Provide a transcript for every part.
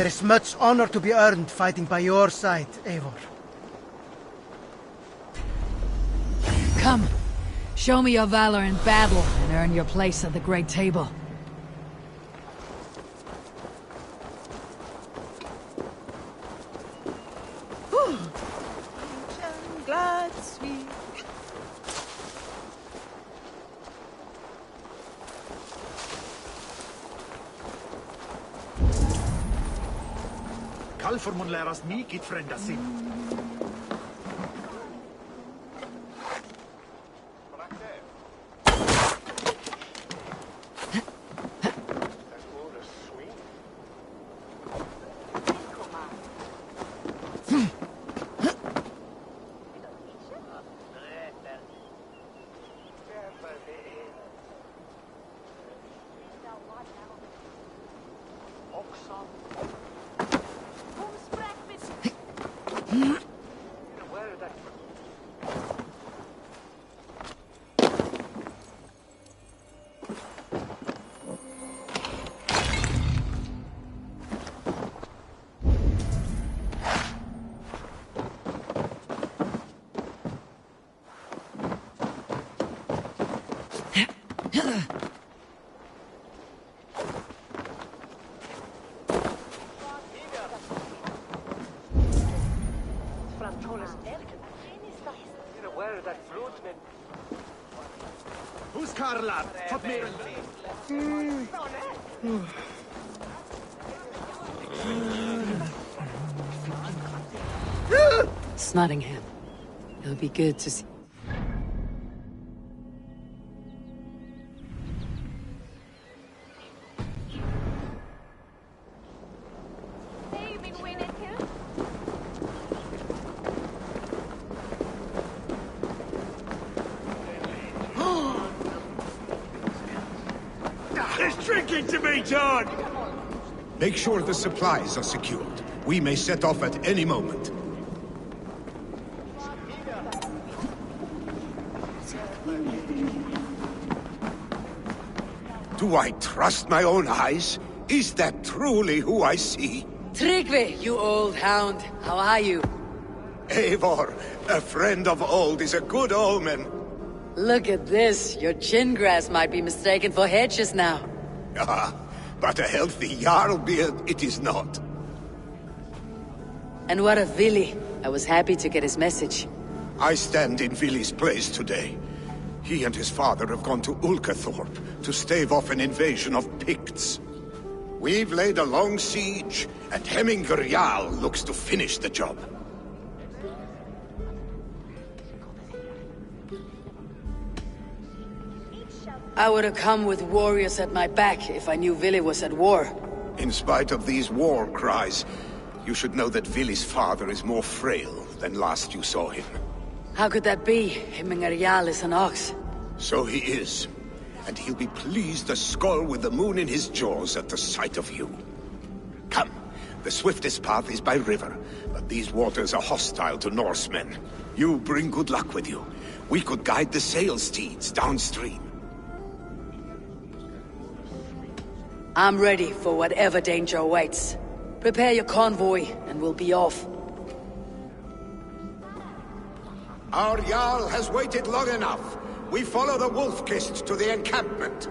There is much honor to be earned fighting by your side, Eivor. Come, show me your valor in battle and earn your place at the Great Table. Glad, sweet. Kalfor mun lära oss mycket frända sin. Who's Karla? Fått mer än... Snottingham. It'll be good to see. There's drinking to be done! Make sure the supplies are secured. We may set off at any moment. Do I trust my own eyes? Is that truly who I see? Tryggve, you old hound. How are you? Eivor, a friend of old is a good omen. Look at this. Your chin grass might be mistaken for hedges now. Ah, but a healthy Jarl beard it is not. And what of Vili? I was happy to get his message. I stand in Vili's place today. He and his father have gone to Ulkathorpe to stave off an invasion of Picts. We've laid a long siege, and Hemminger Jarl looks to finish the job. I would have come with warriors at my back if I knew Vili was at war. In spite of these war cries, you should know that Vili's father is more frail than last you saw him. How could that be? Hemminger Jarl is an ox. So he is. And he'll be pleased to skull with the moon in his jaws at the sight of you. Come, the swiftest path is by river, but these waters are hostile to Norsemen. You bring good luck with you. We could guide the sail steeds downstream. I'm ready for whatever danger awaits. Prepare your convoy, and we'll be off. Our Jarl has waited long enough. We follow the Wolf-Kist to the encampment.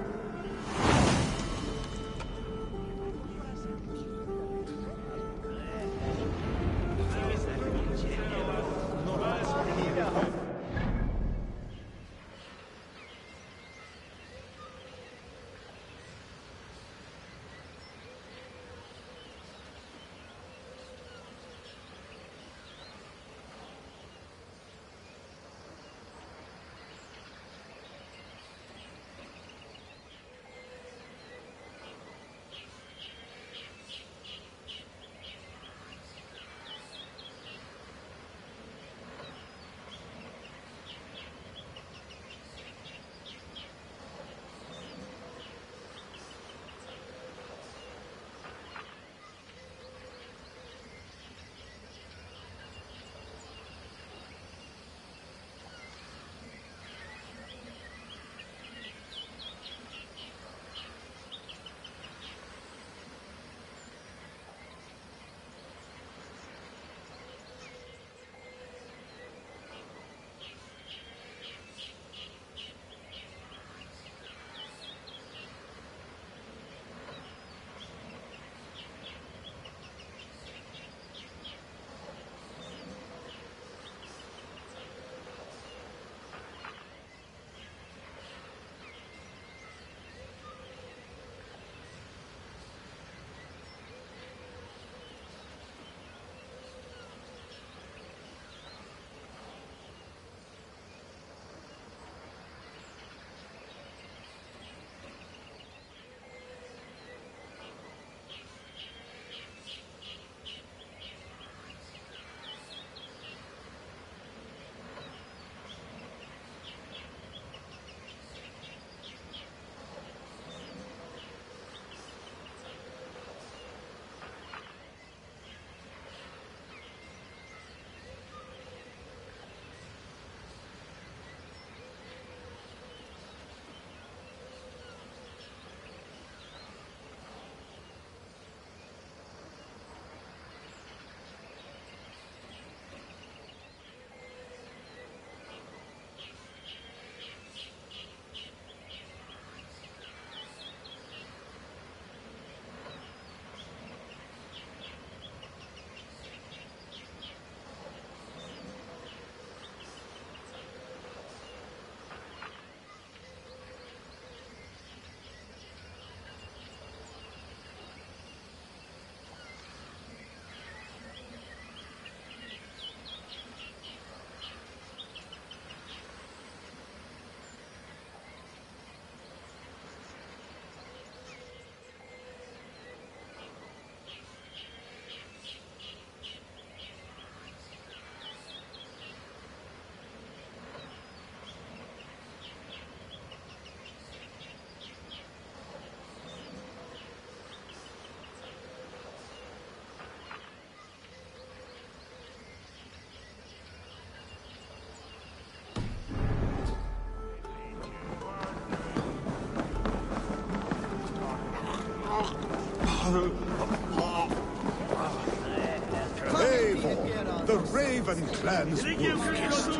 Eivor, the Raven Clan's wolf-kissed.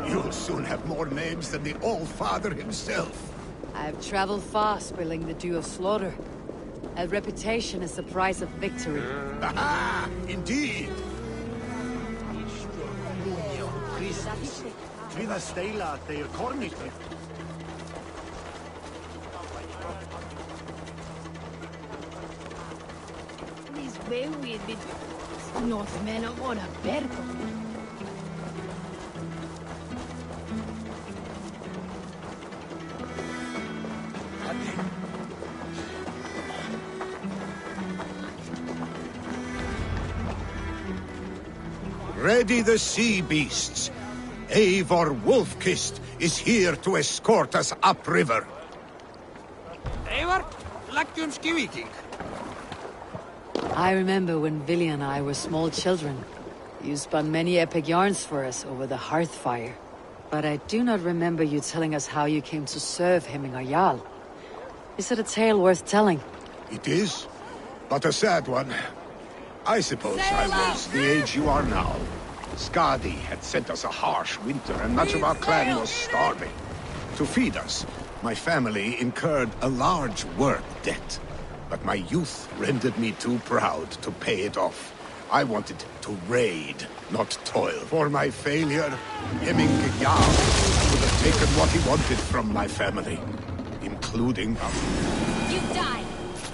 You'll soon have more names than the All-Father himself. I've traveled far, spilling the dew of slaughter. A reputation is the price of victory. Aha! Indeed! Tvinna stela þeir kornitni. These way weird bit Northmen are on a berko. Ready the sea beasts. Eivor Wolf-Kissed is here to escort us upriver. Eivor, leggjum skivíking. I remember when Villy and I were small children. You spun many epic yarns for us over the hearth fire. But I do not remember you telling us how you came to serve Hemmingar Jarl. Is it a tale worth telling? It is, but a sad one. I suppose I was the age you are now. Skadi had sent us a harsh winter, and much of our clan was starving. To feed us, my family incurred a large work debt. But my youth rendered me too proud to pay it off. I wanted to raid, not toil. For my failure, Hemmingar Jarl would have taken what he wanted from my family, including us. You die!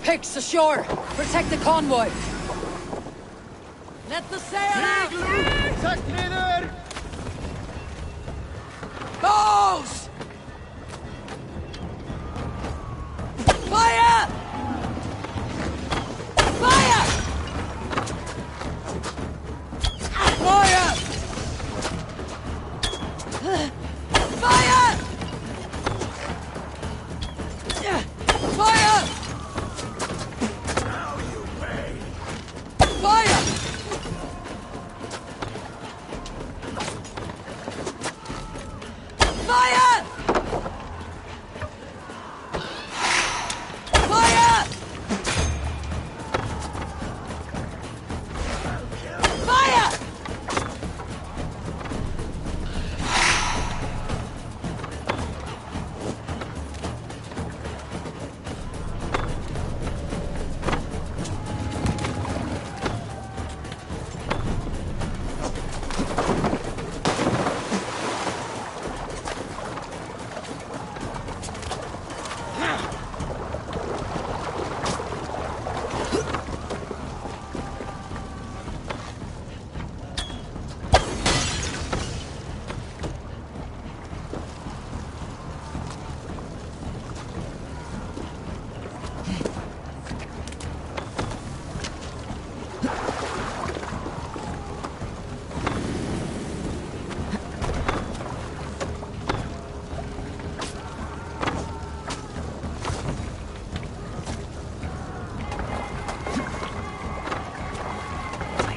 Picks ashore! Protect the convoy! Let the sail out! Bows! Fire! Fire! Fire! Fire! Fire! Now you pay. Fire! Fire! Fire! Fire!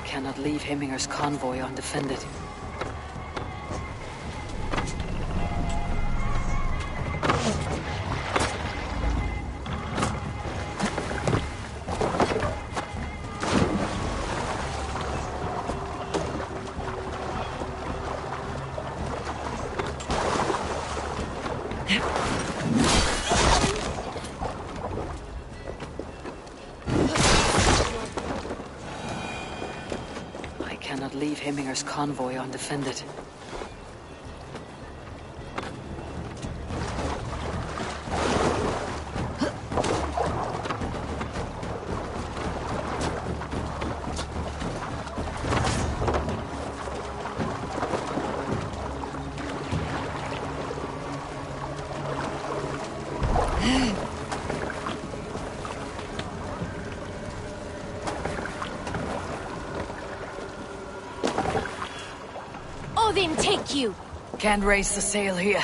Cannot leave Hemmingar's convoy undefended. Cannot leave Hemmingar's convoy undefended. Then take you! Can't raise the sail here.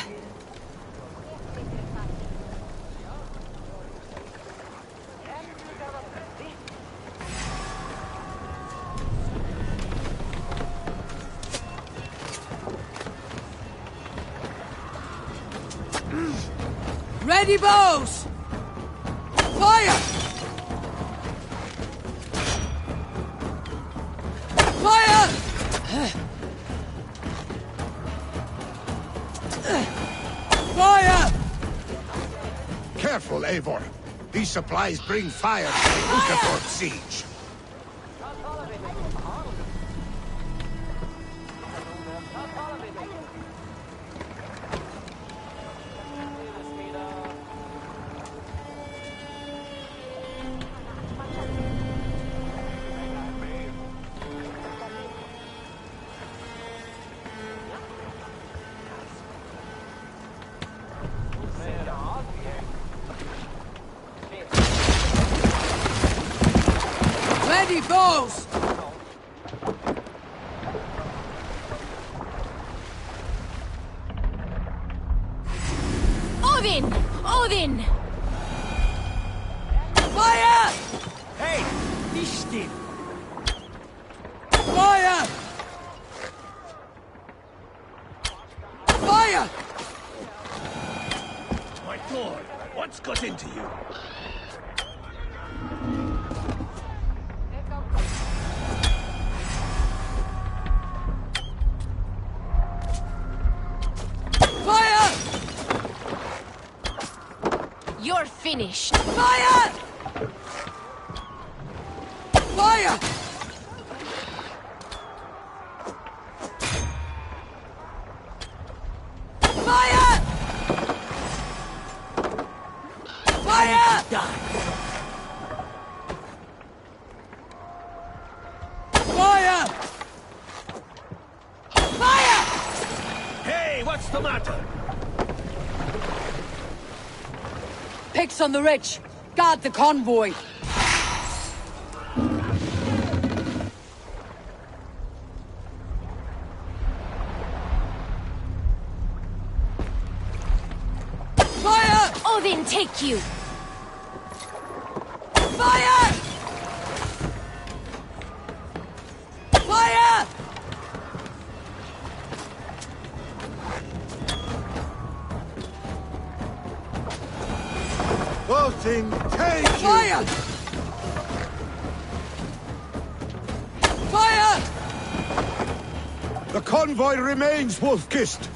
Ready, bows! Fire! Fire! Careful, Eivor. These supplies bring fire to the Utherford siege. Ready, bows! Odin! Odin! Fire! Hey! Be still! Fire! Fire! My God, what's got into you? Fire! You're finished. Fire! Fire! Fire! Fire! Die! Fire! Fire! Hey, what's the matter? Picks on the rich. Guard the convoy. Fire! Odin, take you! Fire! Fire! Voting, take you! Fire! Fire! The convoy remains, Wolfkist.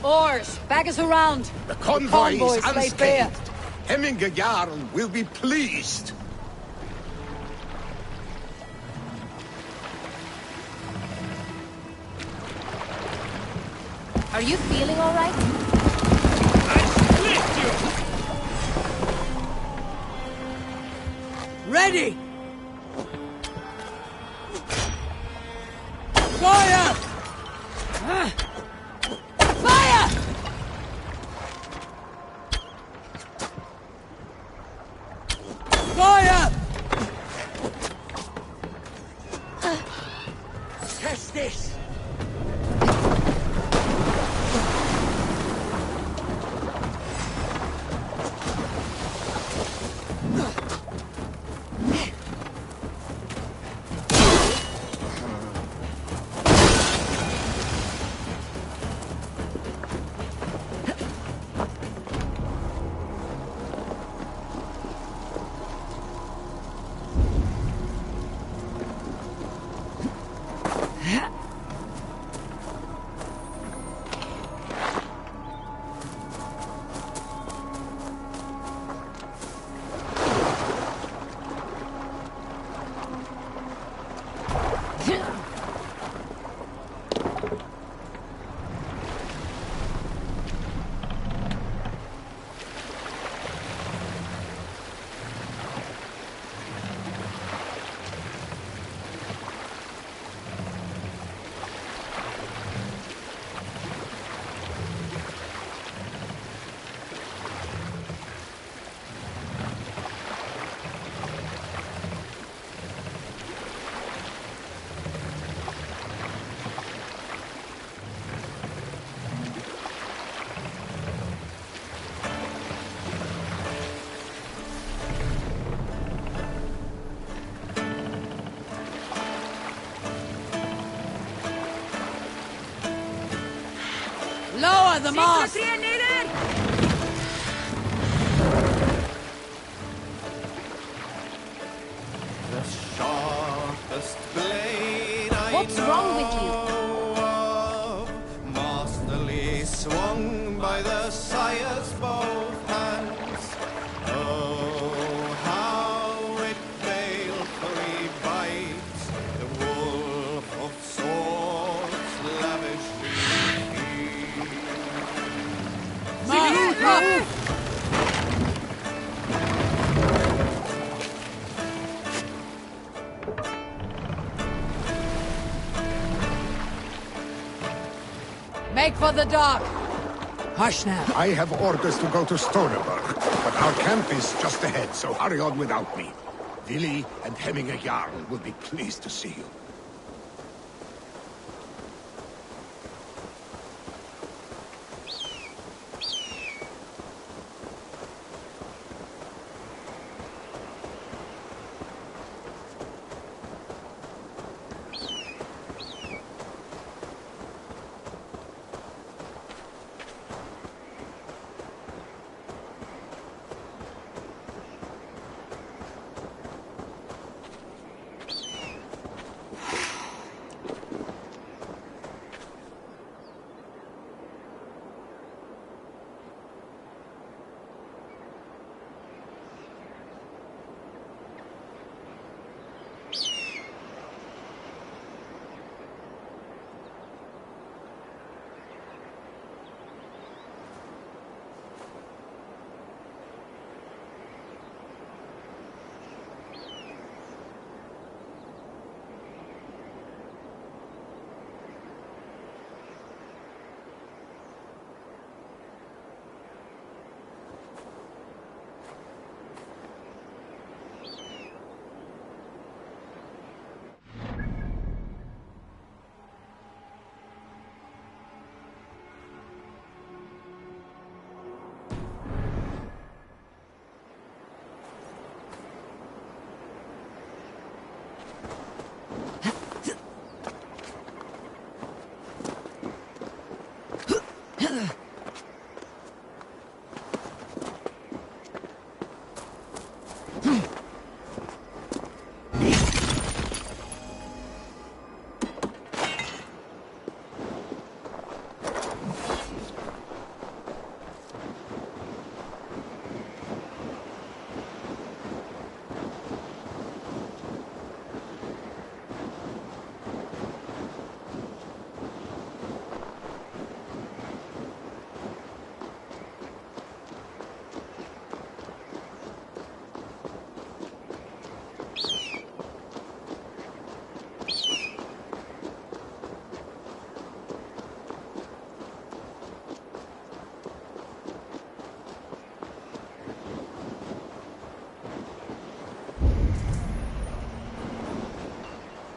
Oars, bag us around. The convoy is convoys lay bare. unscathed. Hemminger Jarl will be pleased. Are you feeling all right? Ready! Fire! Fire! Fire! Test this! Lower the mast! What's wrong with you? Make for the dock! Hush now. I have orders to go to Stoneberg, but our camp is just ahead, so hurry on without me. Willi and Hemminger Jarl will be pleased to see you.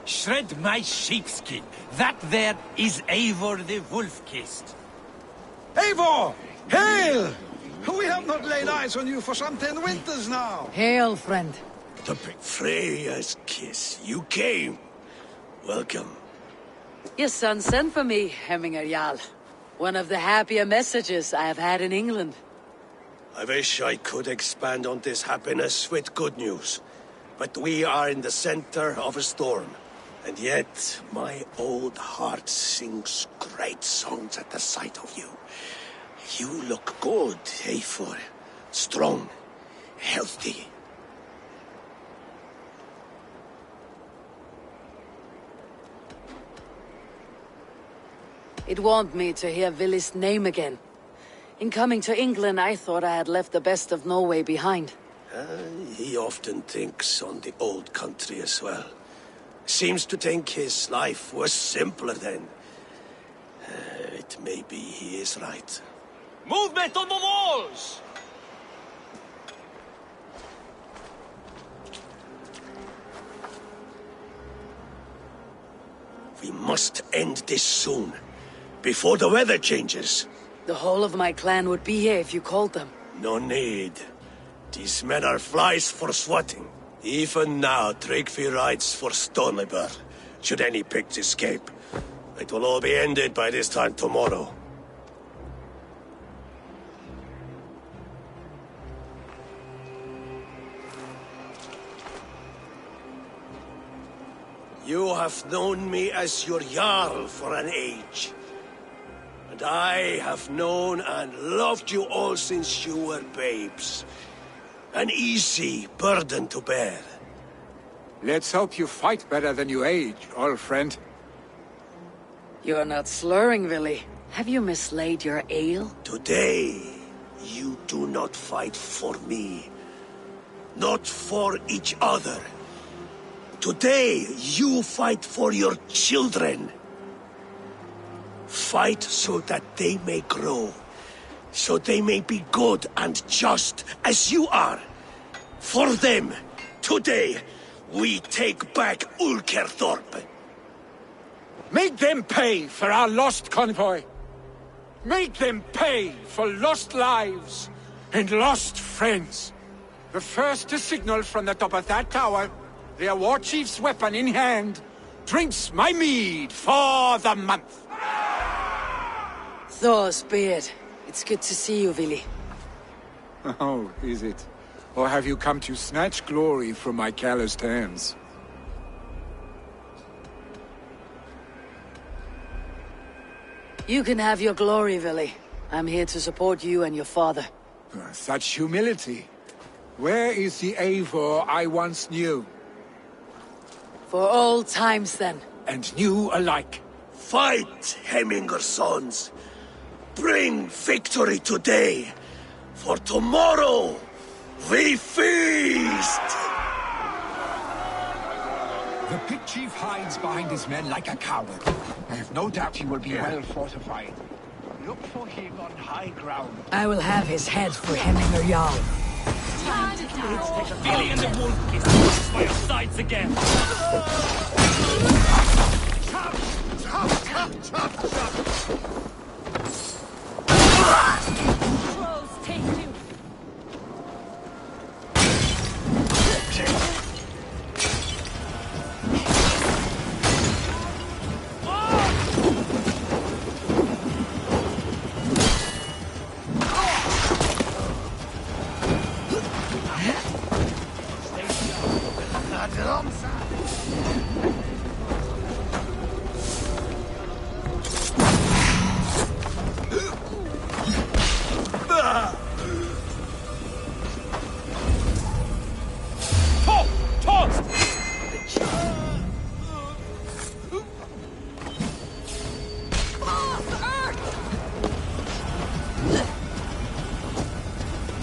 Shred my sheepskin. That there is Eivor the Wolf-Kissed. Eivor! Hail! We have not laid eyes on you for some 10 winters now. Hail, friend. To pick Freya's kiss. You came. Welcome. Your son sent for me, Hemminger Jarl. One of the happier messages I have had in England. I wish I could expand on this happiness with good news. But we are in the center of a storm. And yet, my old heart sings great songs at the sight of you. You look good, Eivor. Strong, healthy. It warmed me to hear Willi's name again. In coming to England, I thought I had left the best of Norway behind. He often thinks on the old country as well. Seems to think his life was simpler then. It may be he is right. Movement on the walls! We must end this soon, before the weather changes. The whole of my clan would be here if you called them. No need. These men are flies for swatting. Even now, Tryggvi rides for Stoneberg, should any picks escape. It will all be ended by this time tomorrow. You have known me as your Jarl for an age. And I have known and loved you all since you were babes. An easy burden to bear. Let's hope you fight better than you age, old friend. You're not slurring, Willi. Have you mislaid your ale? Today, You do not fight for me. Not for each other. Today, you fight for your children. Fight so that they may grow. So they may be good and just as you are. For them, today, we take back Ulkerthorpe. Make them pay for our lost convoy. Make them pay for lost lives and lost friends. The first to signal from the top of that tower, their war chief's weapon in hand, drinks my mead for the month. Thor's beard. It's good to see you, Vili. Oh, is it? Or have you come to snatch glory from my calloused hands? You can have your glory, Vili. I'm here to support you and your father. Such humility. Where is the Eivor I once knew? For old times, then. And new alike. Fight, Hemminger sons. Bring victory today. For tomorrow, we feast! The pit chief hides behind his men like a coward. I have no doubt he will be well fortified. Look for him on high ground. I will have his head for Hemminger Jarl. Billy and the wolf is by our sides again. Chop, chop, chop, chop, chop. Trolls take you.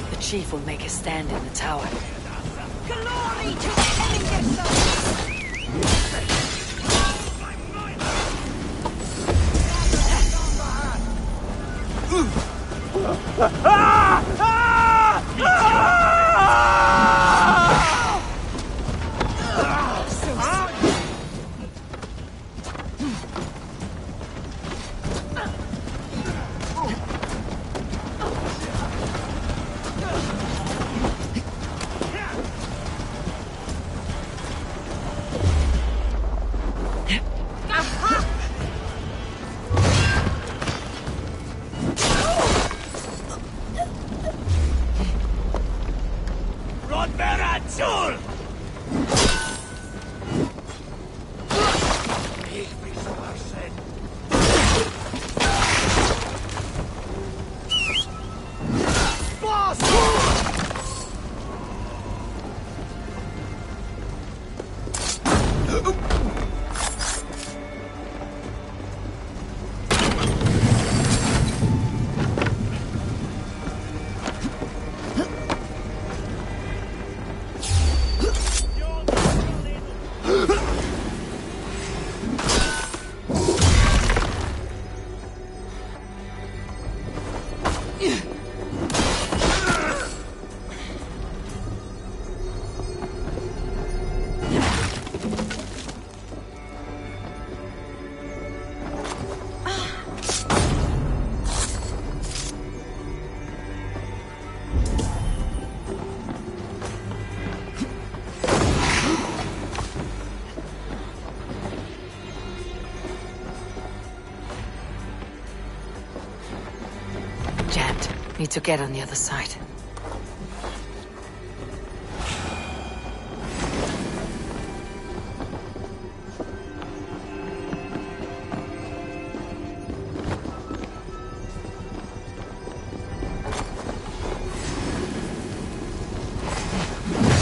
The chief will make a stand in the tower. Glory to Hemminger Need to get on the other side.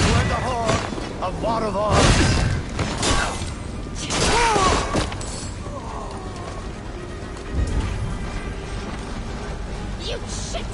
We're the horde of War of Arms. You shit!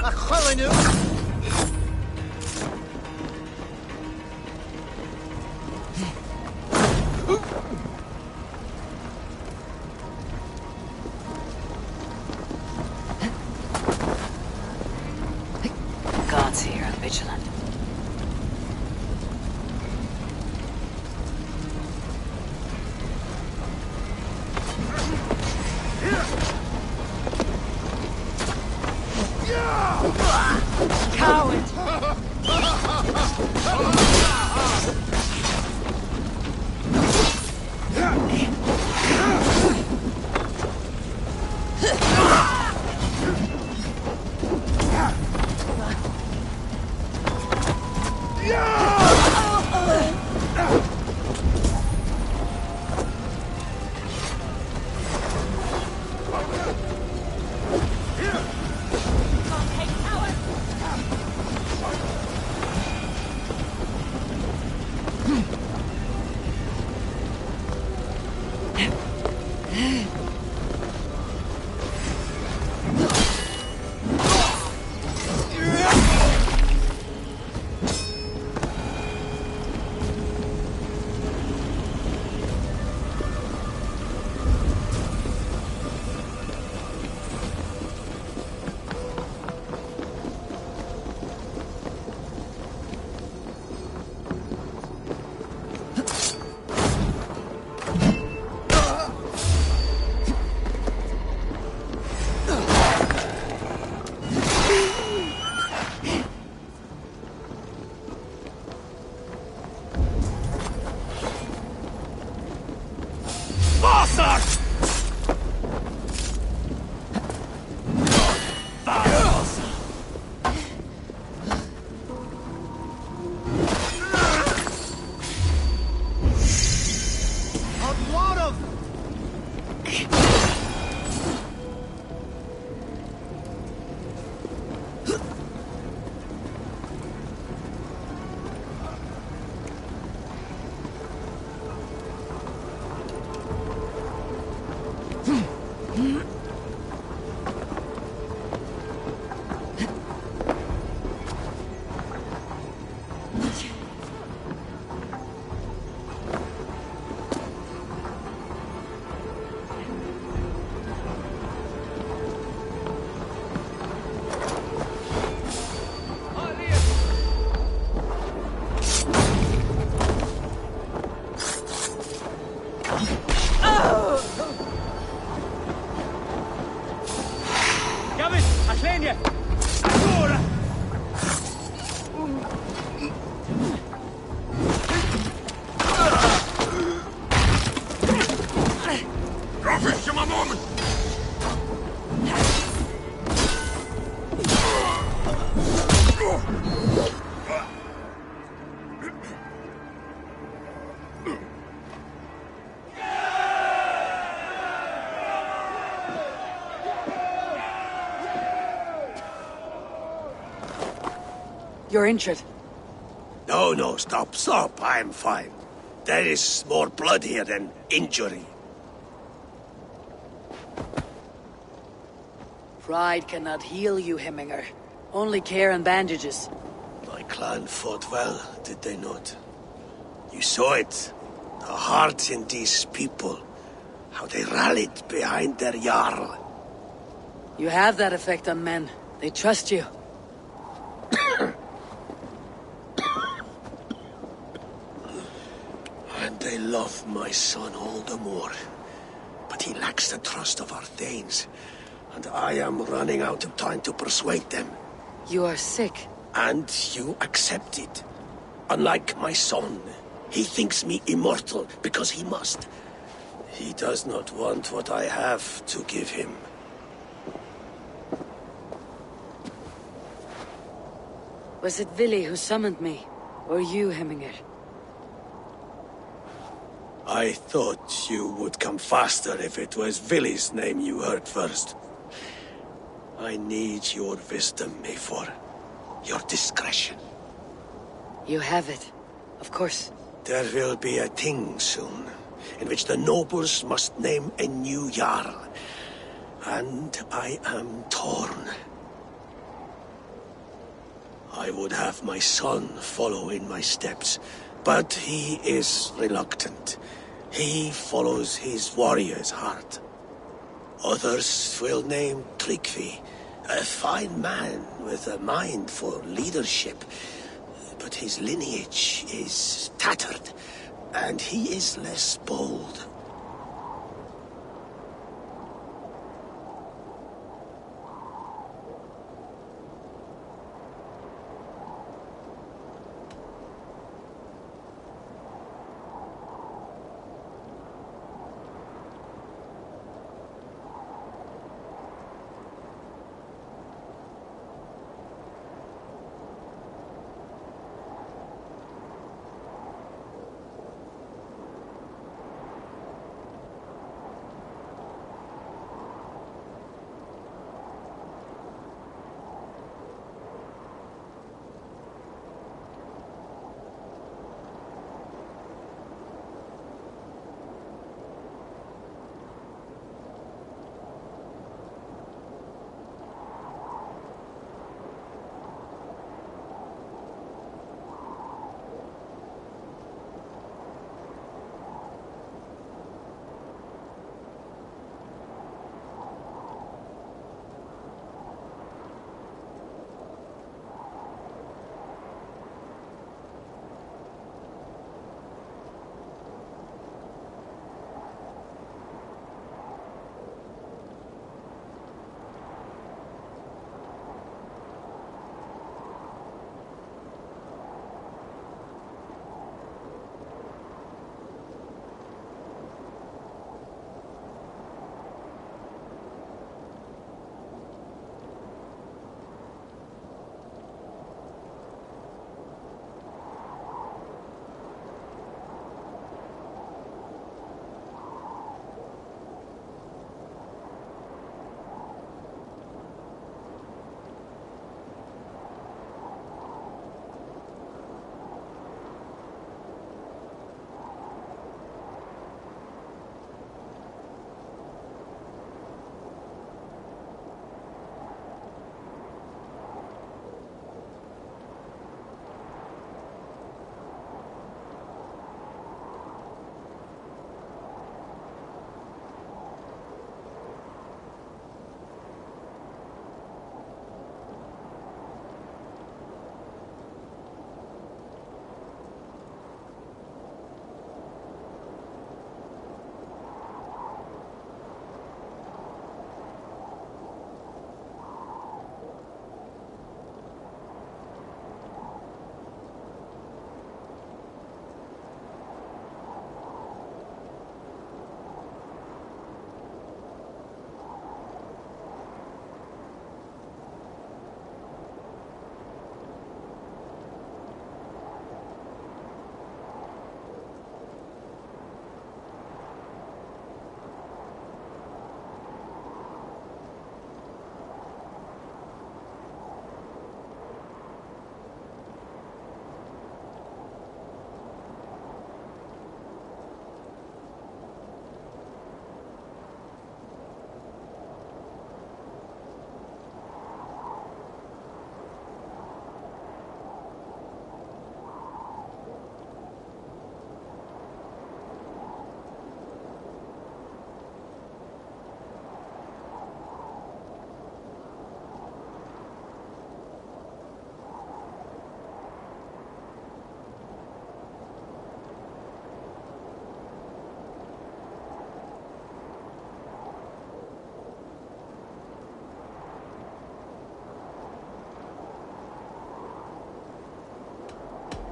A chwilio nhw! God's here, I'm vigilant. Coward! You're injured. No, stop. I'm fine. There is more blood here than injury. Pride cannot heal you, Hemminger. Only care and bandages. My clan fought well, did they not? You saw it. The heart in these people. How they rallied behind their Jarl. You have that effect on men. They trust you. And they love my son all the more. But he lacks the trust of our Thanes. And I am running out of time to persuade them. You are sick. And you accept it. Unlike my son, he thinks me immortal because he must. He does not want what I have to give him. Was it Vili who summoned me? Or you, Hemminger? I thought you would come faster if it was Vili's name you heard first. I need your wisdom, Mayfor. Your discretion. You have it. Of course. There will be a thing soon, in which the nobles must name a new Jarl. And I am torn. I would have my son follow in my steps, but he is reluctant. He follows his warrior's heart. Others will name Tryggvi, a fine man with a mind for leadership. But his lineage is tattered, and he is less bold.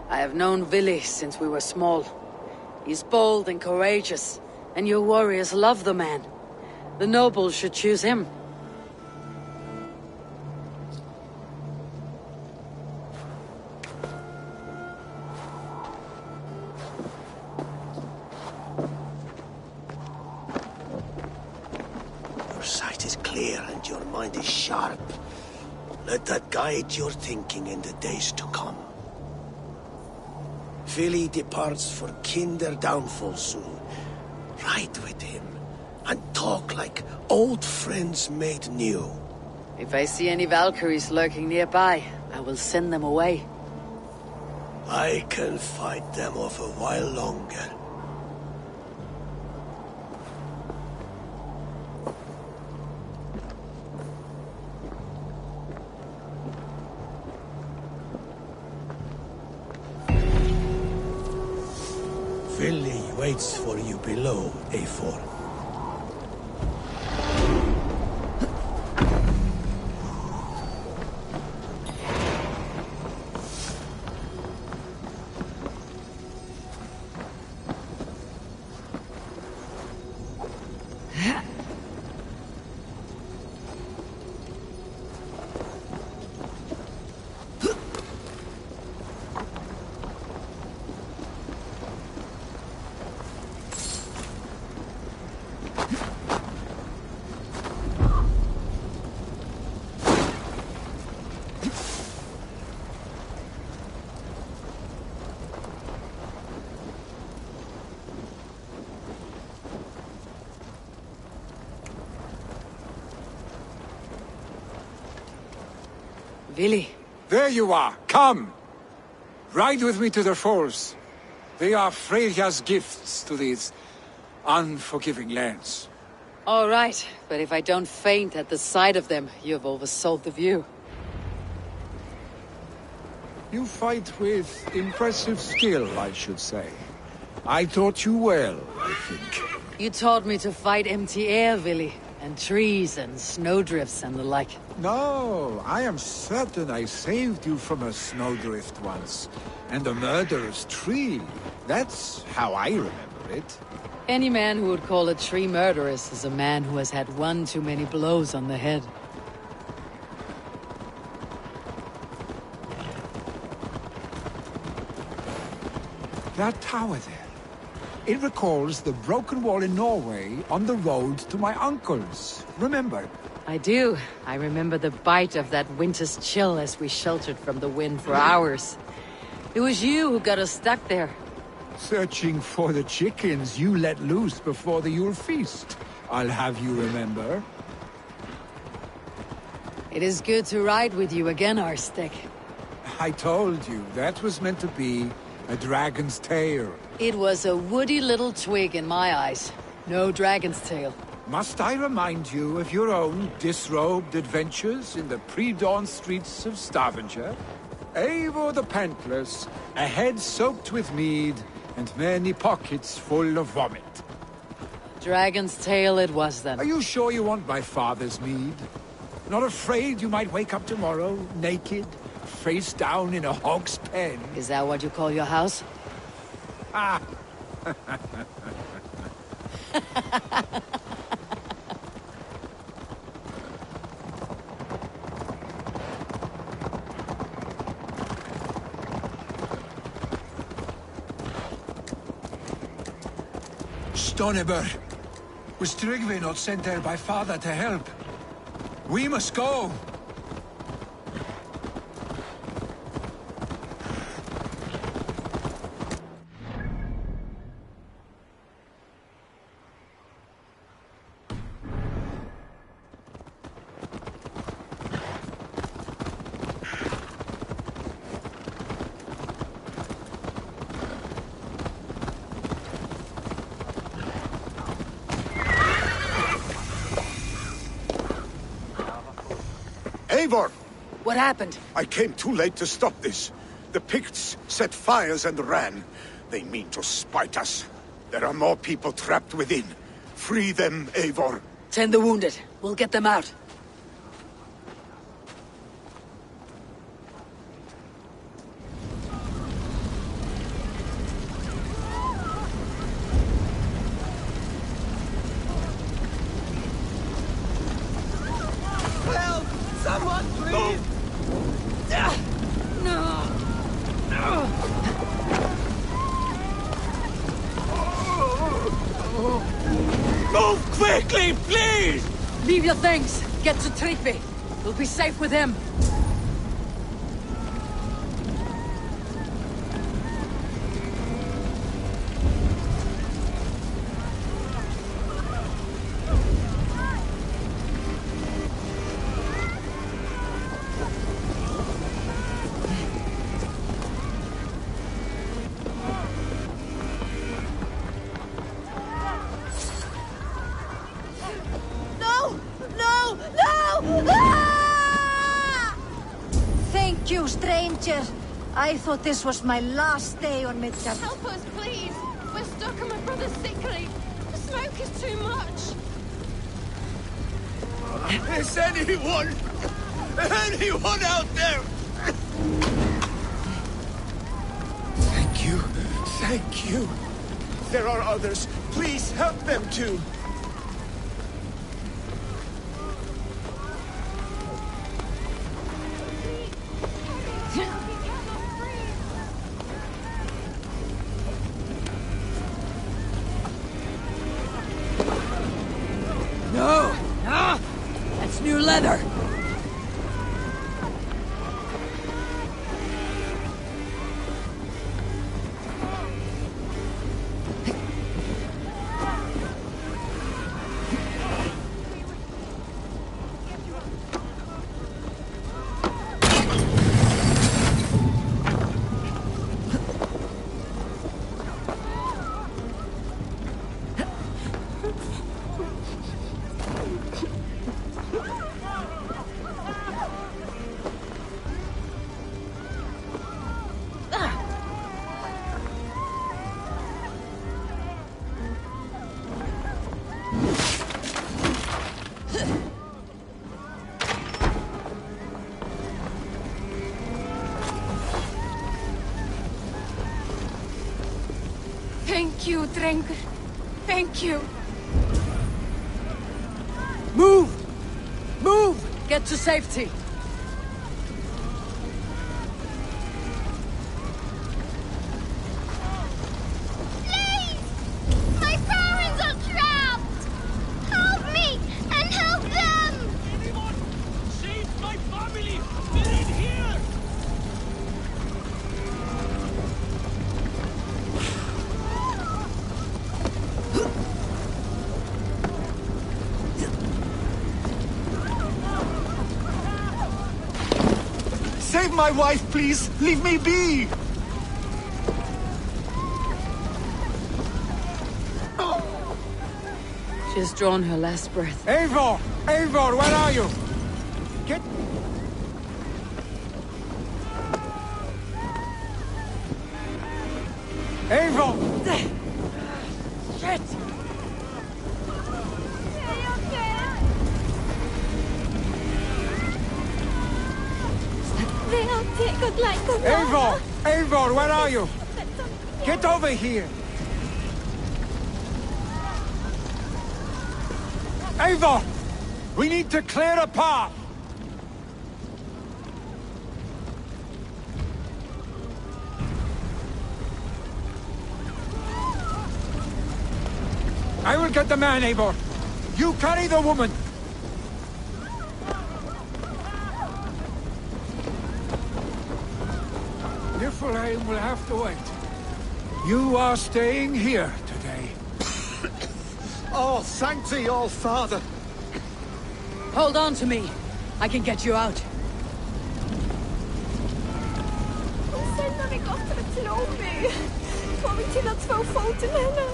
I have known Vili since we were small. He's bold and courageous, and your warriors love the man. The nobles should choose him. Your sight is clear and your mind is sharp. Let that guide your thinking in the days to come. Vili departs for kinder downfall soon. Ride with him, and talk like old friends made new. If I see any Valkyries lurking nearby, I will send them away. I can fight them off a while longer. Vili waits for you below, Eivor. Vili. There you are! Come! Ride with me to the falls. They are Freya's gifts to these unforgiving lands. All right, but if I don't faint at the sight of them, you've oversold the view. You fight with impressive skill, I should say. I taught you well, I think. You taught me to fight empty air, Vili, and trees and snowdrifts and the like. No, I am certain I saved you from a snowdrift once, and a murderous tree. That's how I remember it. Any man who would call a tree murderous is a man who has had one too many blows on the head. That tower there. It recalls the broken wall in Norway on the road to my uncle's. Remember? I do. I remember the bite of that winter's chill as we sheltered from the wind for hours. It was you who got us stuck there. Searching for the chickens you let loose before the Yule feast. I'll have you remember. It is good to ride with you again, Arstic. I told you, that was meant to be a dragon's tail. It was a woody little twig in my eyes. No dragon's tail. Must I remind you of your own disrobed adventures in the pre-dawn streets of Stavanger? Eivor the Pantless, a head soaked with mead, and many pockets full of vomit. Dragon's tail it was then. Are you sure you want my father's mead? Not afraid you might wake up tomorrow, naked, face down in a hog's pen? Is that what you call your house? Ah! Stoneber, was Tryggvi not sent there by father to help? We must go! Eivor! What happened? I came too late to stop this. The Picts set fires and ran. They mean to spite us. There are more people trapped within. Free them, Eivor. Tend the wounded. We'll get them out. help! Someone, please! Move quickly, please! Leave your things. Get to Trygve. We'll be safe with him. Thank you, stranger. I thought this was my last day on Midgard. Help us, please! We're stuck and my brother's sickly. The smoke is too much. Is anyone out there? Thank you. Thank you. There are others. Please help them too. No! Ah! That's new leather! Thank you, Drengur. Thank you. Move! Move! Get to safety! Please! My parents are trapped! Help me and help them! Anyone! Save my family! They're in here! Save my wife, please! Leave me be! She's drawn her last breath. Eivor! Eivor, where are you? Get... Eivor! Shit! They are tickled like the Eivor! Eivor, where are you? Get over here! Eivor! We need to clear a path! I will get the man, Eivor. You carry the woman. Niflheim will have to wait. You are staying here today. Oh, thank thee, all father. Hold on to me. I can get you out. Och sen när vi gått över till Omi får vi till att få foten henne.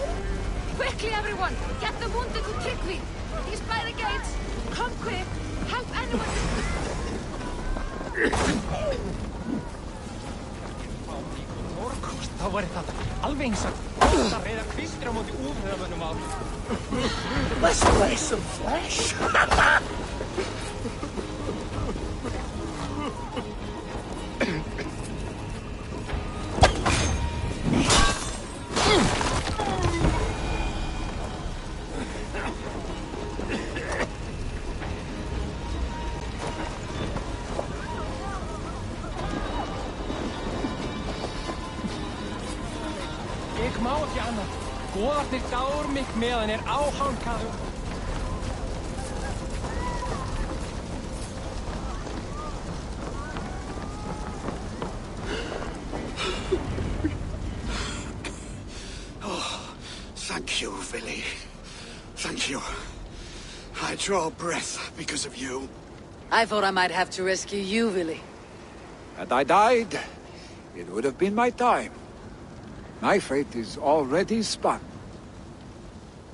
Quickly, everyone! Get the wounded to Trygve! He's by the gates! Come quick! Help anyone! Þá væri það alveg eins og það reyða kvistir á móti úrhöfumönnum á. Let's play some flesh. má ekki annað. Goðarnir dáur mig meðan áhankaður. Thank you, Billy. Thank you. I draw breath because of you. I thought I might have to rescue you, Willy. Had I died, it would have been my time. My fate is already spun.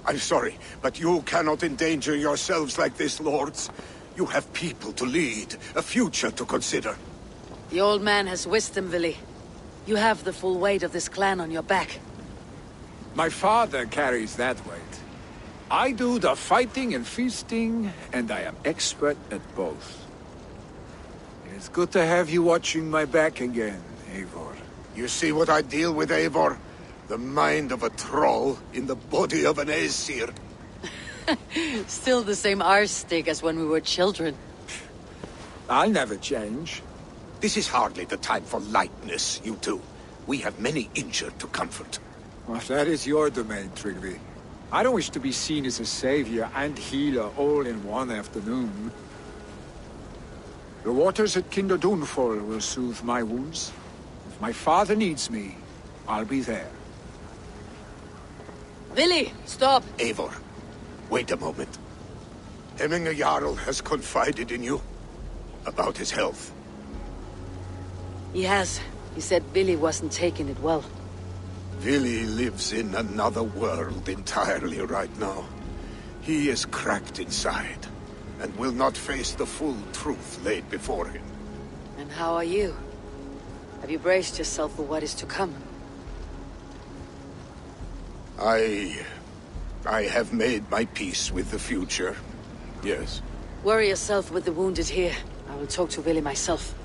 I'm sorry, but you cannot endanger yourselves like this, lords. You have people to lead, a future to consider. The old man has wisdom, Willy. You have the full weight of this clan on your back. My father carries that weight. I do the fighting and feasting, and I am expert at both. It's good to have you watching my back again, Eivor. You see what I deal with, Eivor? The mind of a troll in the body of an Aesir. Still the same arse stick as when we were children. I'll never change. This is hardly the time for lightness, you two. We have many injured to comfort. Well, that is your domain, Tryggvi. I don't wish to be seen as a savior and healer all in one afternoon. The waters at Kinderdunfol will soothe my wounds. If my father needs me, I'll be there. Willy, stop! Eivor, wait a moment. Hemminger Jarl has confided in you about his health. He has. He said Billy wasn't taking it well. Billy lives in another world entirely right now. He is cracked inside, and will not face the full truth laid before him. And how are you? Have you braced yourself for what is to come? I have made my peace with the future, yes. Worry yourself with the wounded here. I will talk to Willy myself.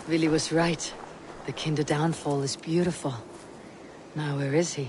Willy was right. The Kinder downfall is beautiful. Now where is he?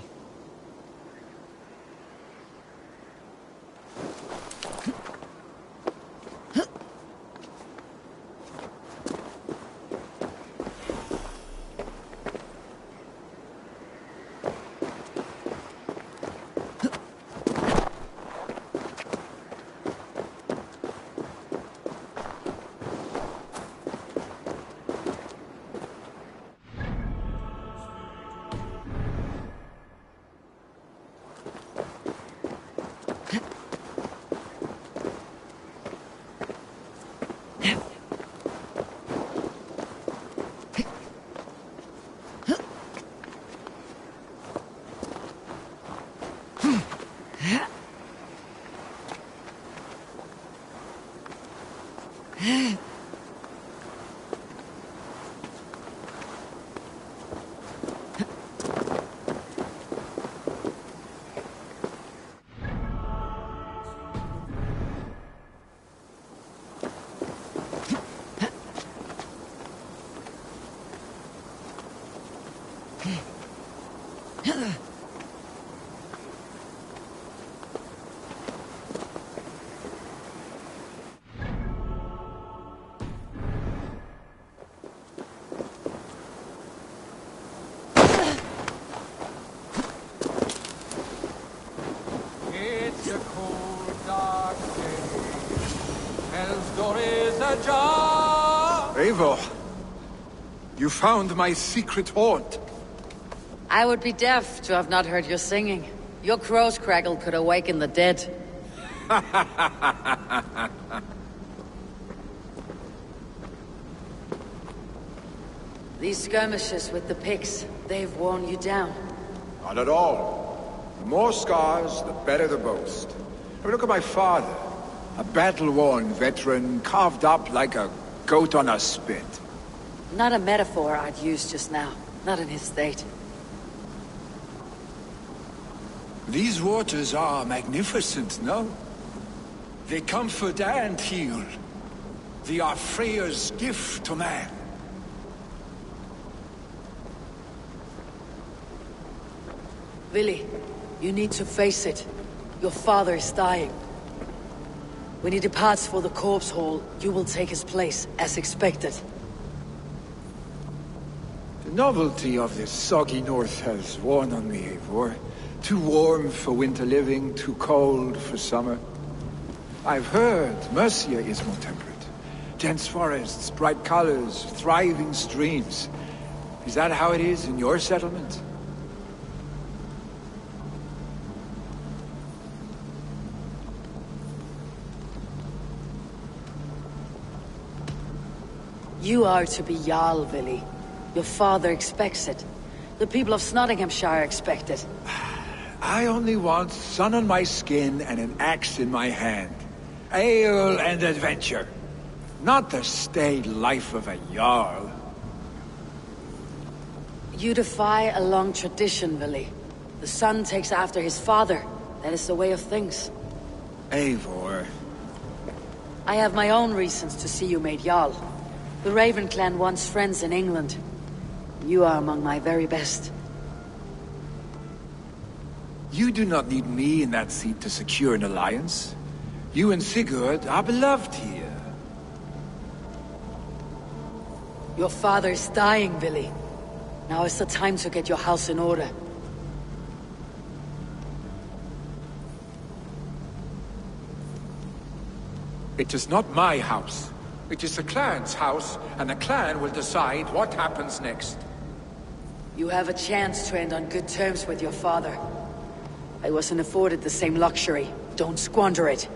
It's a cold, dark day. Hell's door is ajar. Eivor, you found my secret haunt. I would be deaf to have not heard your singing. Your crow's crackle could awaken the dead. These skirmishes with the pigs, they've worn you down. Not at all. The more scars, the better the boast. I mean, look at my father. A battle-worn veteran, carved up like a goat on a spit. Not a metaphor I'd use just now. Not in his state. These waters are magnificent, no? They comfort and heal. They are Freya's gift to man. Willi, you need to face it. Your father is dying. When he departs for the corpse hall, you will take his place, as expected. The novelty of this soggy north has worn on me, Eivor. Too warm for winter living, too cold for summer. I've heard Mercia is more temperate. Dense forests, bright colors, thriving streams. Is that how it is in your settlement? You are to be Jarl, Willi. Your father expects it. The people of Nottinghamshire expect it. I only want sun on my skin and an axe in my hand. Ale and adventure. Not the staid life of a Jarl. You defy a long tradition, Willi. The son takes after his father. That is the way of things. Eivor. I have my own reasons to see you made Jarl. The Raven clan wants friends in England. You are among my very best. You do not need me in that seat to secure an alliance. You and Sigurd are beloved here. Your father is dying, Willi. Now is the time to get your house in order. It is not my house. It is the clan's house, and the clan will decide what happens next. You have a chance to end on good terms with your father. I wasn't afforded the same luxury. Don't squander it.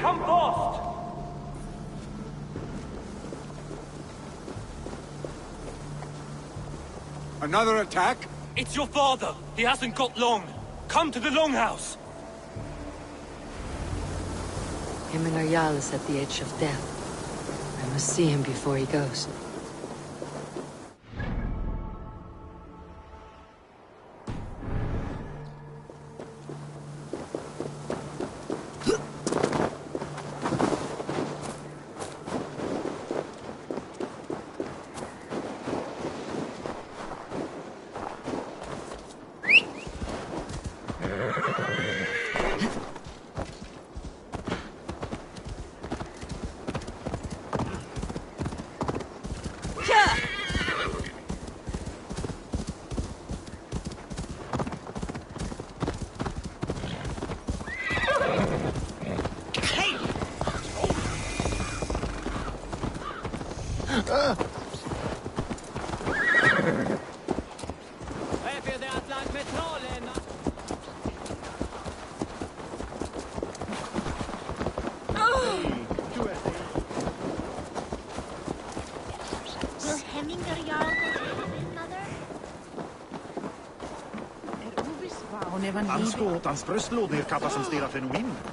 come fast! Another attack? It's your father! He hasn't got long! Come to the Longhouse! Himmingar Jarl is at the edge of death. I must see him before he goes.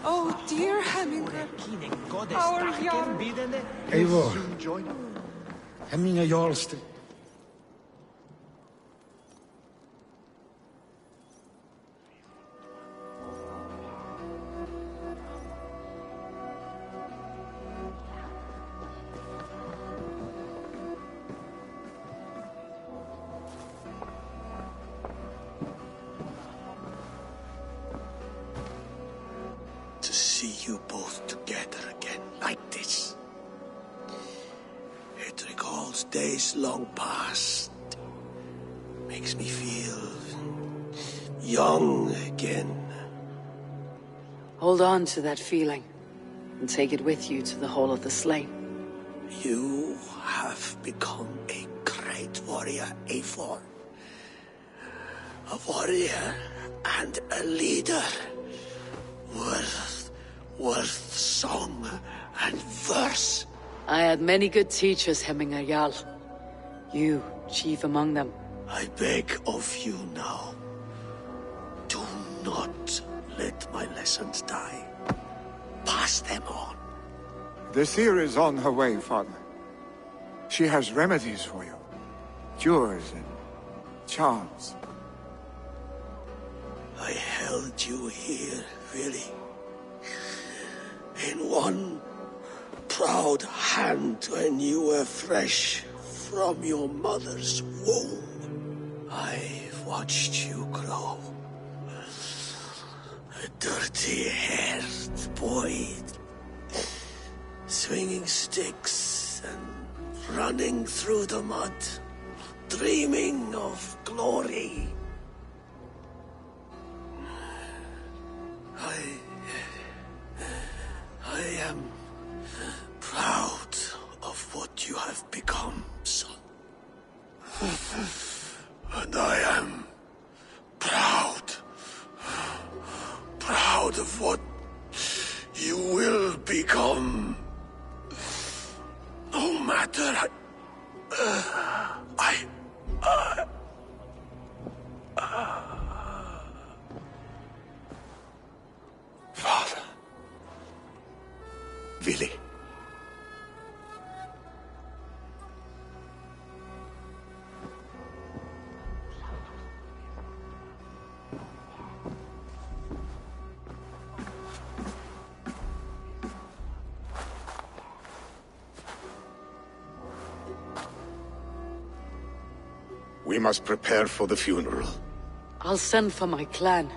Oh, dear Hemminger. Our Jarl. Eivor. Hemminger Jarlstein. You both together again like this. It recalls days long past. Makes me feel young again. Hold on to that feeling and take it with you to the Hall of the Slain. You have become a great warrior, Eivor. A warrior and a leader. Worth song and verse. I had many good teachers, Hemminger Jarl. You, chief among them. I beg of you now, do not let my lessons die. Pass them on. The seer is on her way, Father. She has remedies for you. Cures and charms. I held you here, really. In one proud hand when you were fresh from your mother's womb. I've watched you grow. A dirty-haired boy, swinging sticks and running through the mud, dreaming of glory. I am proud of what you have become, son. And I am proud of what you will become. No matter Father. Willi. We must prepare for the funeral. I'll send for my clan.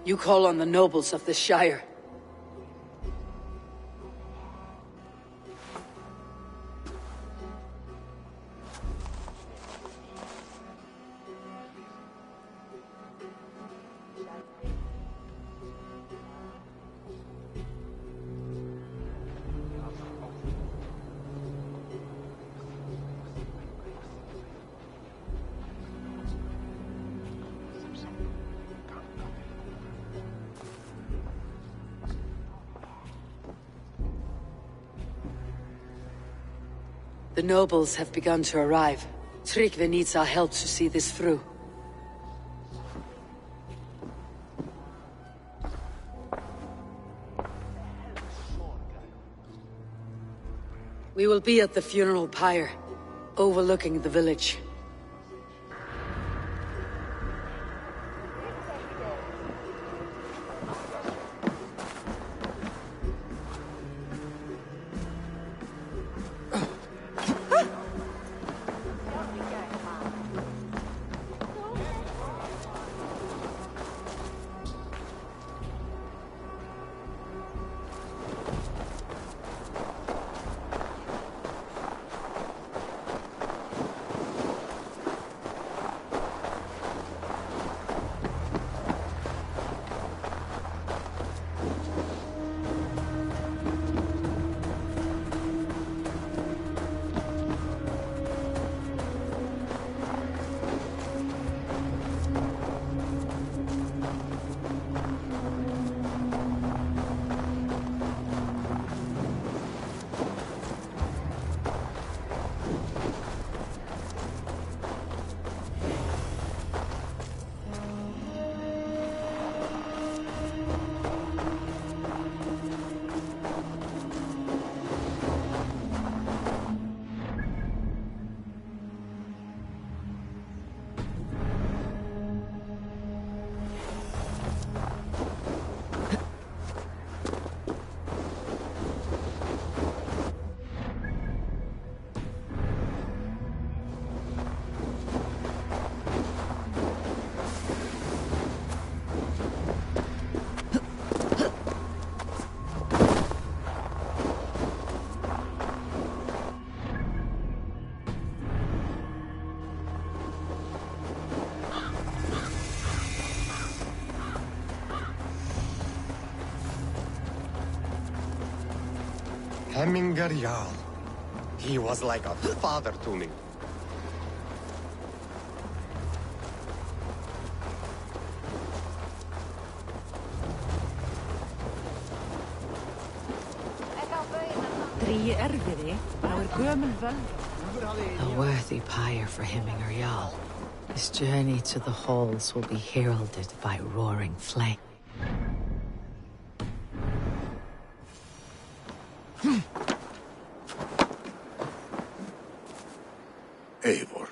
You call on the nobles of the Shire. The nobles have begun to arrive. Tryggvi needs our help to see this through. We will be at the funeral pyre, overlooking the village. Hemmingar Jarl. He was like a father to me. A worthy pyre for Hemmingar Jarl. His journey to the halls will be heralded by roaring flame. Eivor.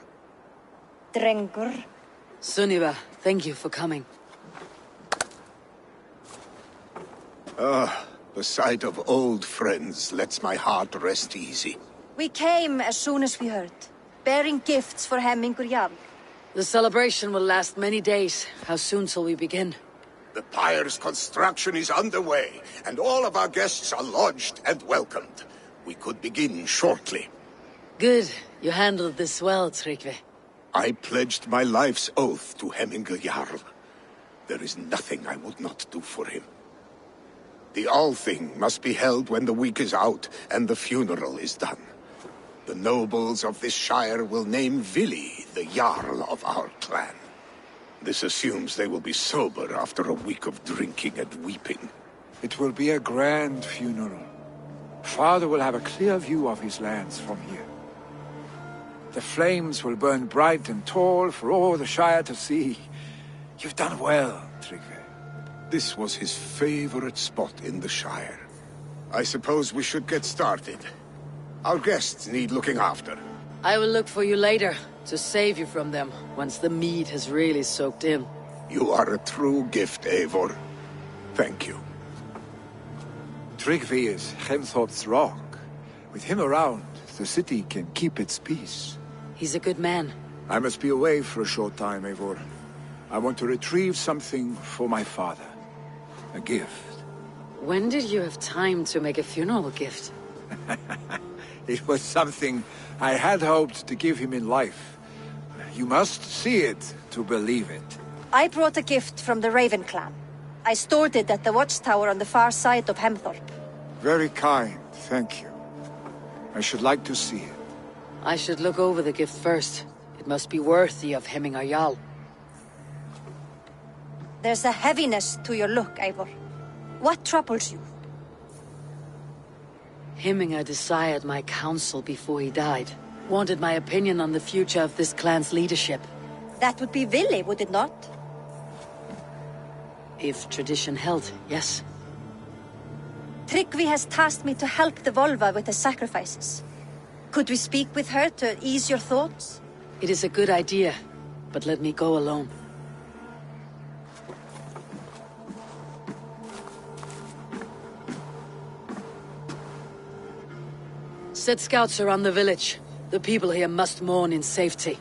Drengur. Sunniva, thank you for coming. The sight of old friends lets my heart rest easy. We came as soon as we heard, bearing gifts for Hemmingur Jarl. The celebration will last many days. How soon shall we begin? The pyre's construction is underway, and all of our guests are lodged and welcomed. We could begin shortly. Good. You handled this well, Tryggvi. I pledged my life's oath to Hemmingar Jarl. There is nothing I would not do for him. The Althing must be held when the week is out and the funeral is done. The nobles of this shire will name Vili the Jarl of our clan. This assumes they will be sober after a week of drinking and weeping. It will be a grand funeral. Father will have a clear view of his lands from here. The flames will burn bright and tall for all the Shire to see. You've done well, Tryggvi. This was his favorite spot in the Shire. I suppose we should get started. Our guests need looking after. I will look for you later, to save you from them, once the mead has really soaked in. You are a true gift, Eivor. Thank you. Tryggvi is Hemthorp's rock. With him around, the city can keep its peace. He's a good man. I must be away for a short time, Eivor. I want to retrieve something for my father. A gift. When did you have time to make a funeral gift? It was something I had hoped to give him in life. You must see it to believe it. I brought a gift from the Raven clan. I stored it at the watchtower on the far side of Hemthorp. Very kind, thank you. I should like to see it. I should look over the gift first. It must be worthy of Hemmingar Jarl. There's a heaviness to your look, Eivor. What troubles you? Hemminger desired my counsel before he died. Wanted my opinion on the future of this clan's leadership. That would be Willi, would it not? If tradition held, yes. Tryggvi has tasked me to help the Volva with the sacrifices. Could we speak with her to ease your thoughts? It is a good idea, but let me go alone. Set scouts around the village. The people here must mourn in safety.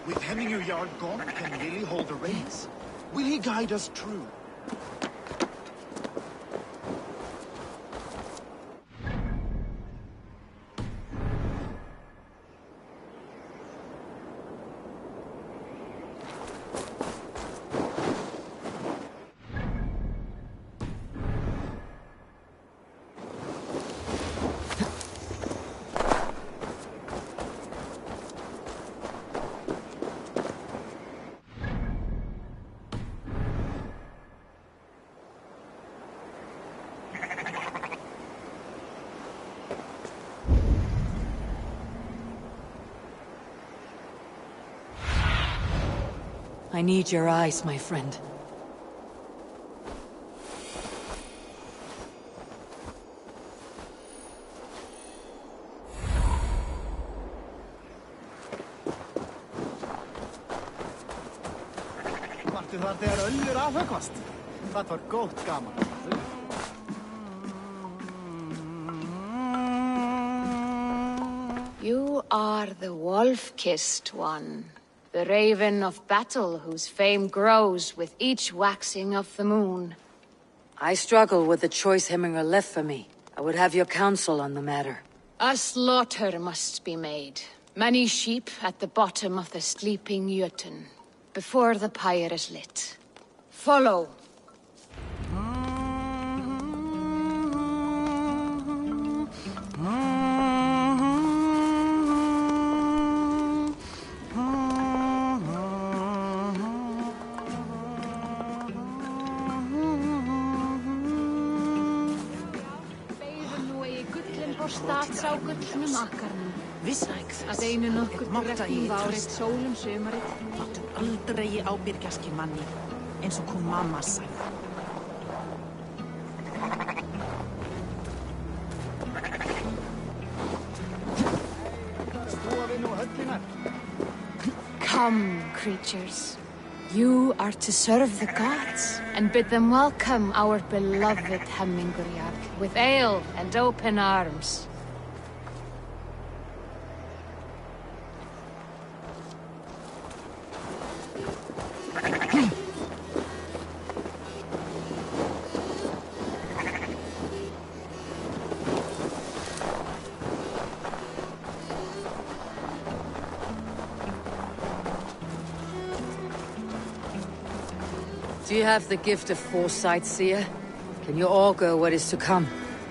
With Hemminger Jarl gone, can Lily hold the reins? Will he guide us true? I need your eyes, my friend. Vartu þar þegar öllur afhöggvast? Það var gótt gaman. You are the wolf-kissed one. The raven of battle whose fame grows with each waxing of the moon. I struggle with the choice Hemminger left for me. I would have your counsel on the matter. A slaughter must be made. Many sheep at the bottom of the sleeping Jötun, before the pyre is lit. Follow. Sá gullnum akkarnum. Að einu nokkur brekkum várið sólum sumarið. Láttu aldrei ábyrgjast í manni, eins og hún mamma sagði. Come, creatures. You are to serve the gods, and bid them welcome our beloved Hemminger Jarl with ale and open arms. Do you have the gift of foresight, seer? Can you augur what is to come?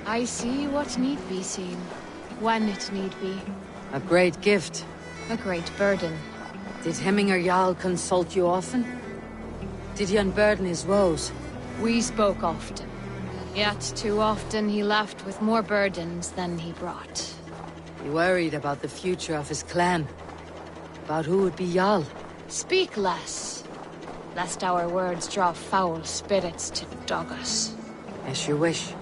I see what need be seen, when it need be. A great gift. A great burden. Did Hemminger Jarl consult you often? Did he unburden his woes? We spoke often. Yet too often he left with more burdens than he brought. He worried about the future of his clan. About who would be Jarl. Speak less, lest our words draw foul spirits to dog us. As you wish.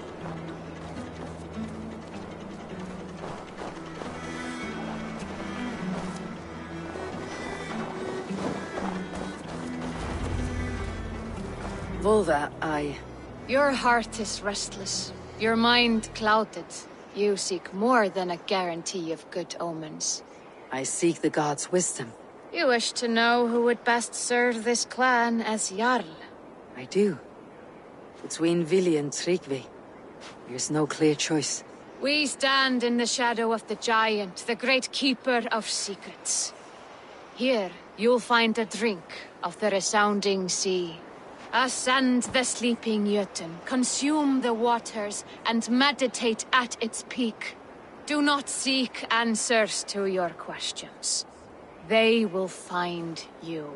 Volva, Your heart is restless. Your mind clouded. You seek more than a guarantee of good omens. I seek the gods' wisdom. You wish to know who would best serve this clan as Jarl. I do. Between Vili and Tryggvi, there's no clear choice. We stand in the shadow of the giant, the great keeper of secrets. Here, you'll find a drink of the resounding sea. Ascend the sleeping Jötun, consume the waters, and meditate at its peak. Do not seek answers to your questions. They will find you.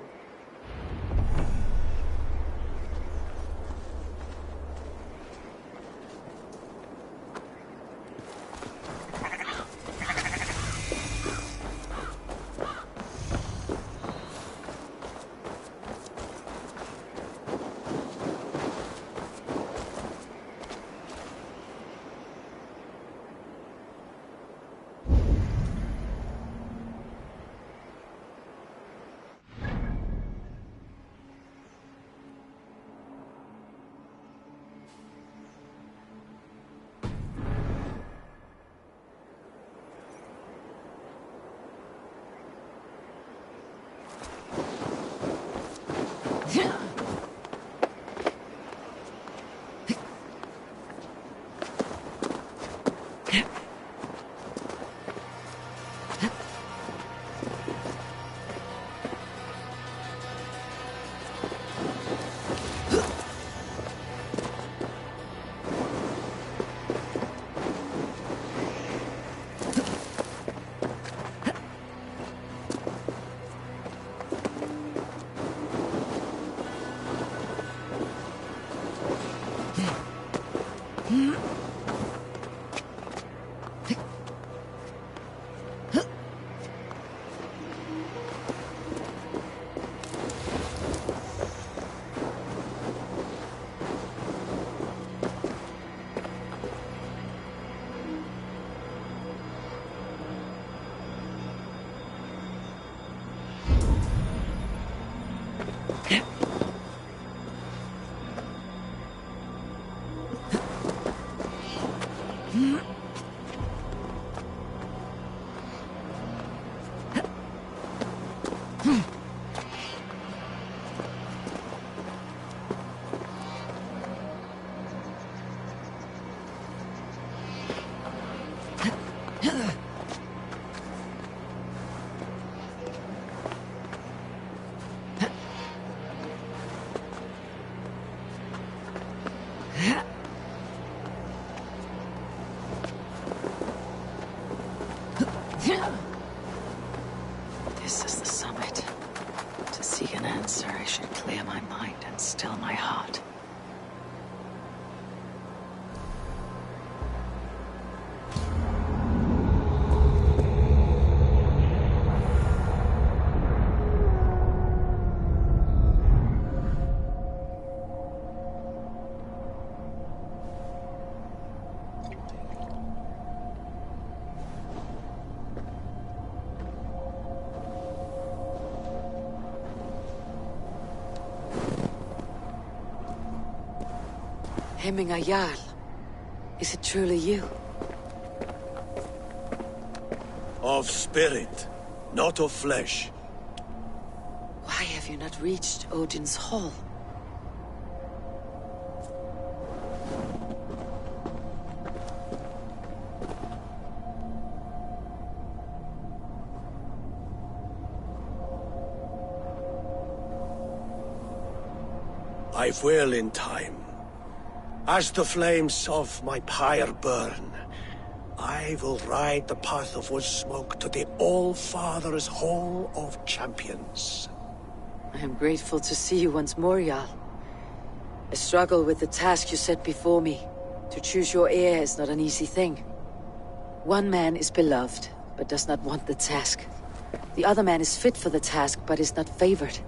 This is the summit. To seek an answer, I should clear my mind and still my heart. Hemming a Jarl. Is it truly you? Of spirit, not of flesh. Why have you not reached Odin's Hall? I will in time. As the flames of my pyre burn, I will ride the path of wood smoke to the All-Father's Hall of Champions. I am grateful to see you once more, Jarl. I struggle with the task you set before me. To choose your heir is not an easy thing. One man is beloved, but does not want the task. The other man is fit for the task, but is not favored.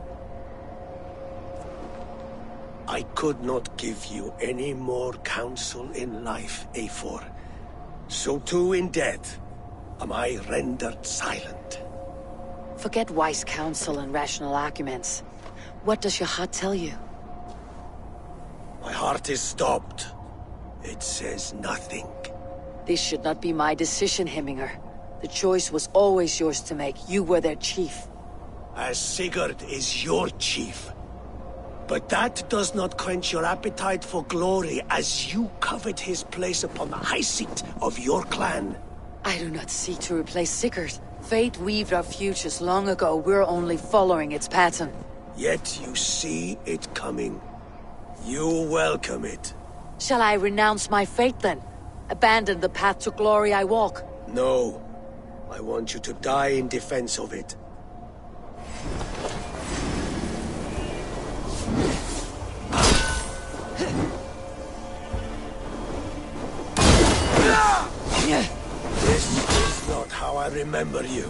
I could not give you any more counsel in life, Eivor. So too in death am I rendered silent. Forget wise counsel and rational arguments. What does your heart tell you? heart is stopped. It says nothing. This should not be my decision, Hemminger. The choice was always yours to make. You were their chief. As Sigurd is your chief. But that does not quench your appetite for glory as you covet his place upon the high seat of your clan. I do not seek to replace Sigurd. Fate weaved our futures long ago. We're only following its pattern. Yet you see it coming. You welcome it. Shall I renounce my fate then? Abandon the path to glory I walk? No. I want you to die in defense of it. This is not how I remember you.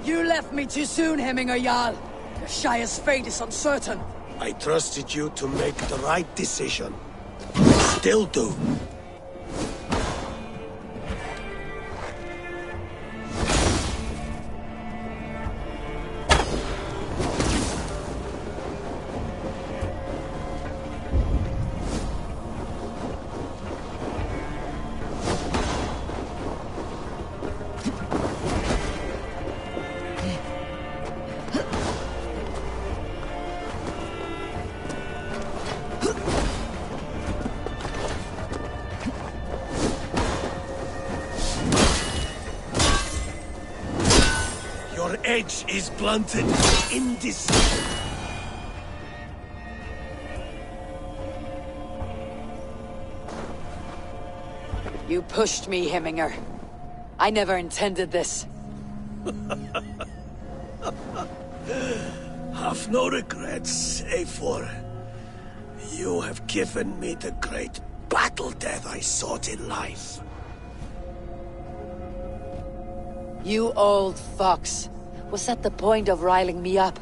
You left me too soon, Hemminger Jarl. Your Shire's fate is uncertain. I trusted you to make the right decision. Still do. Your edge is blunted in decision. You pushed me, Hemminger. I never intended this. Have no regrets, Eivor. You have given me the great battle death I sought in life. You old fox. Was that the point of riling me up?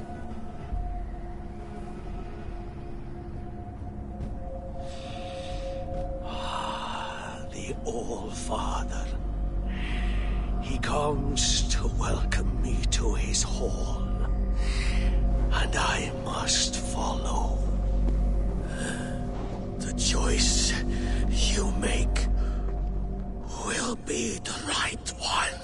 The All-Father. He comes to welcome me to his hall. And I must follow. The choice you make will be the right one.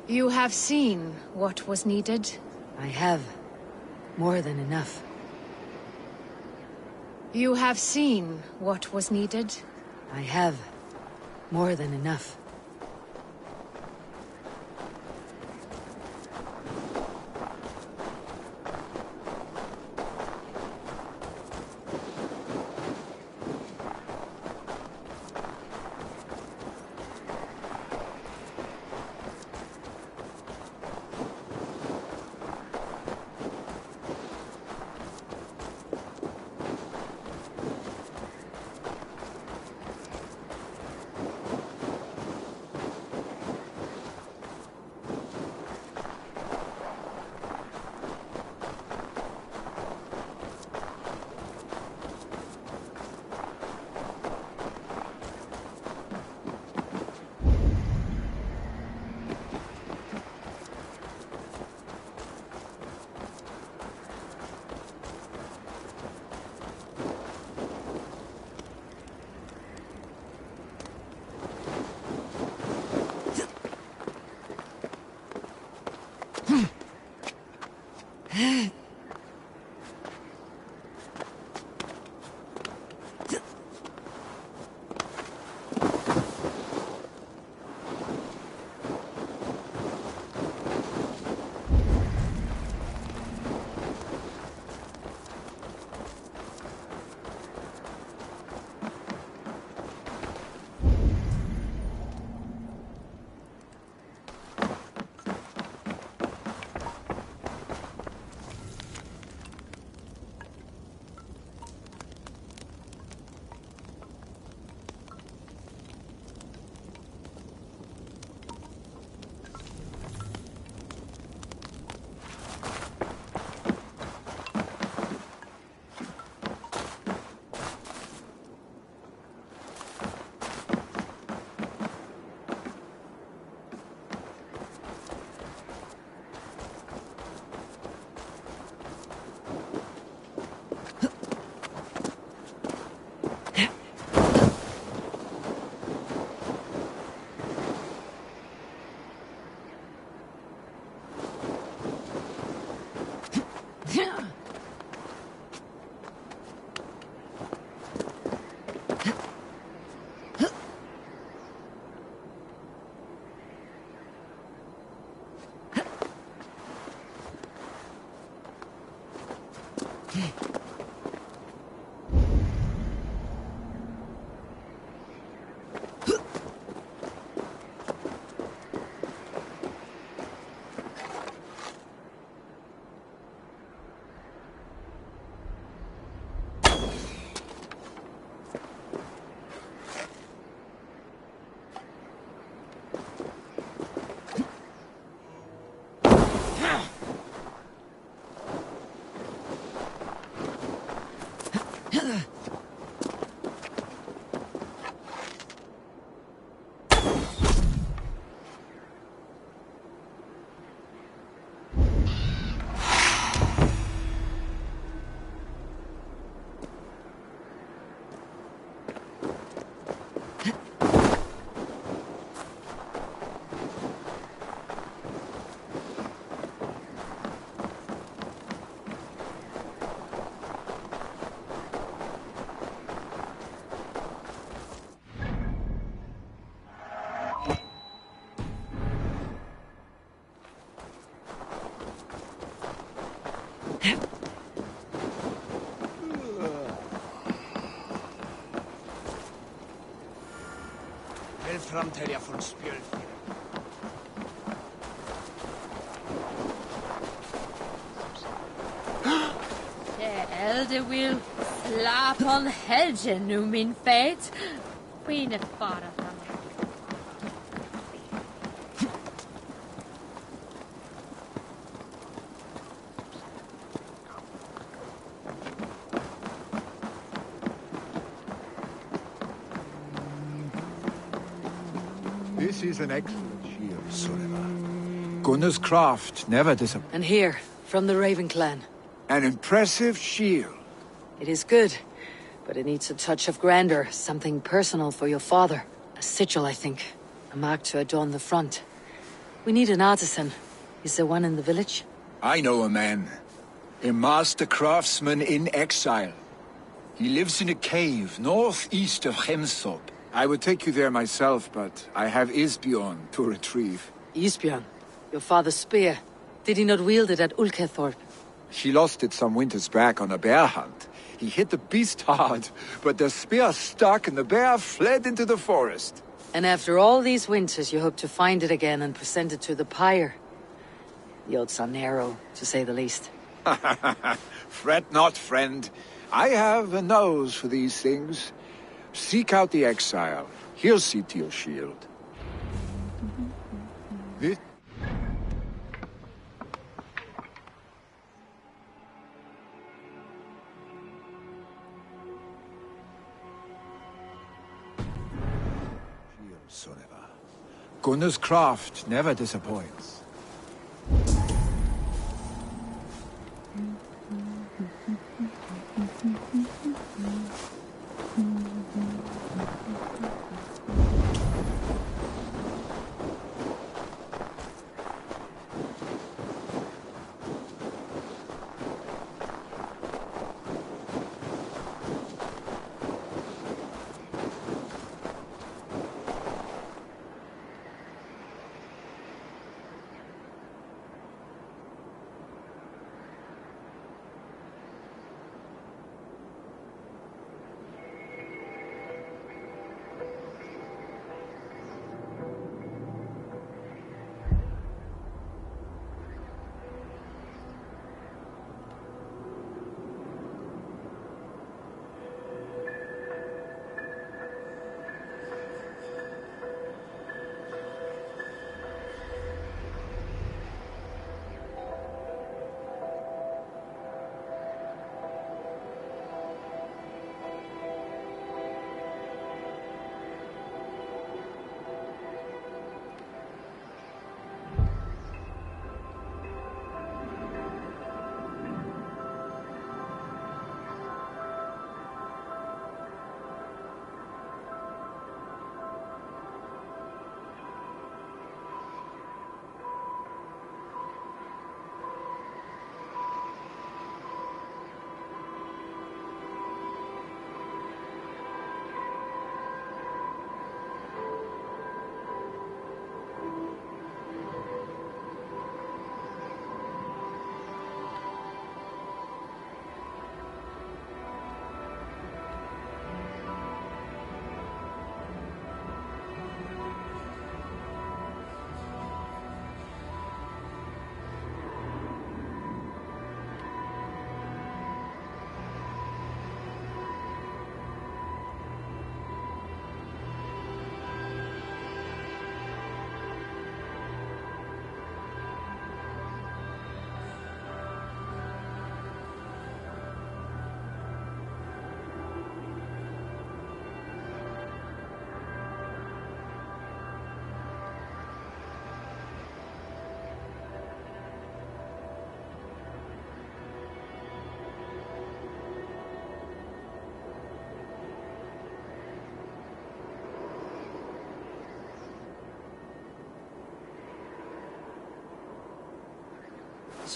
You have seen what was needed? I have. More than enough. You have seen what was needed? I have. More than enough. Vel framtelja från spjölfjäll. Det vill slap on helgen nu, min fet. Skinet bara fram. This is an excellent shield, Sullivan. Gunnar's craft never disappoints. And here, from the Raven clan. An impressive shield. It is good, but it needs a touch of grandeur, something personal for your father. A sigil, I think. A mark to adorn the front. We need an artisan. Is there one in the village? I know a man. A master craftsman in exile. He lives in a cave northeast of Hemthorp. I would take you there myself, but I have Isbjorn to retrieve. Isbjorn? Your father's spear. Did he not wield it at Ulkethorp? He lost it some winters back on a bear hunt. He hit the beast hard, but the spear stuck and the bear fled into the forest. And after all these winters, you hope to find it again and present it to the pyre. The odds are narrow, to say the least. Fret not, friend. I have a nose for these things. Seek out the exile. He'll see to your shield. This Gunnar's craft never disappoints.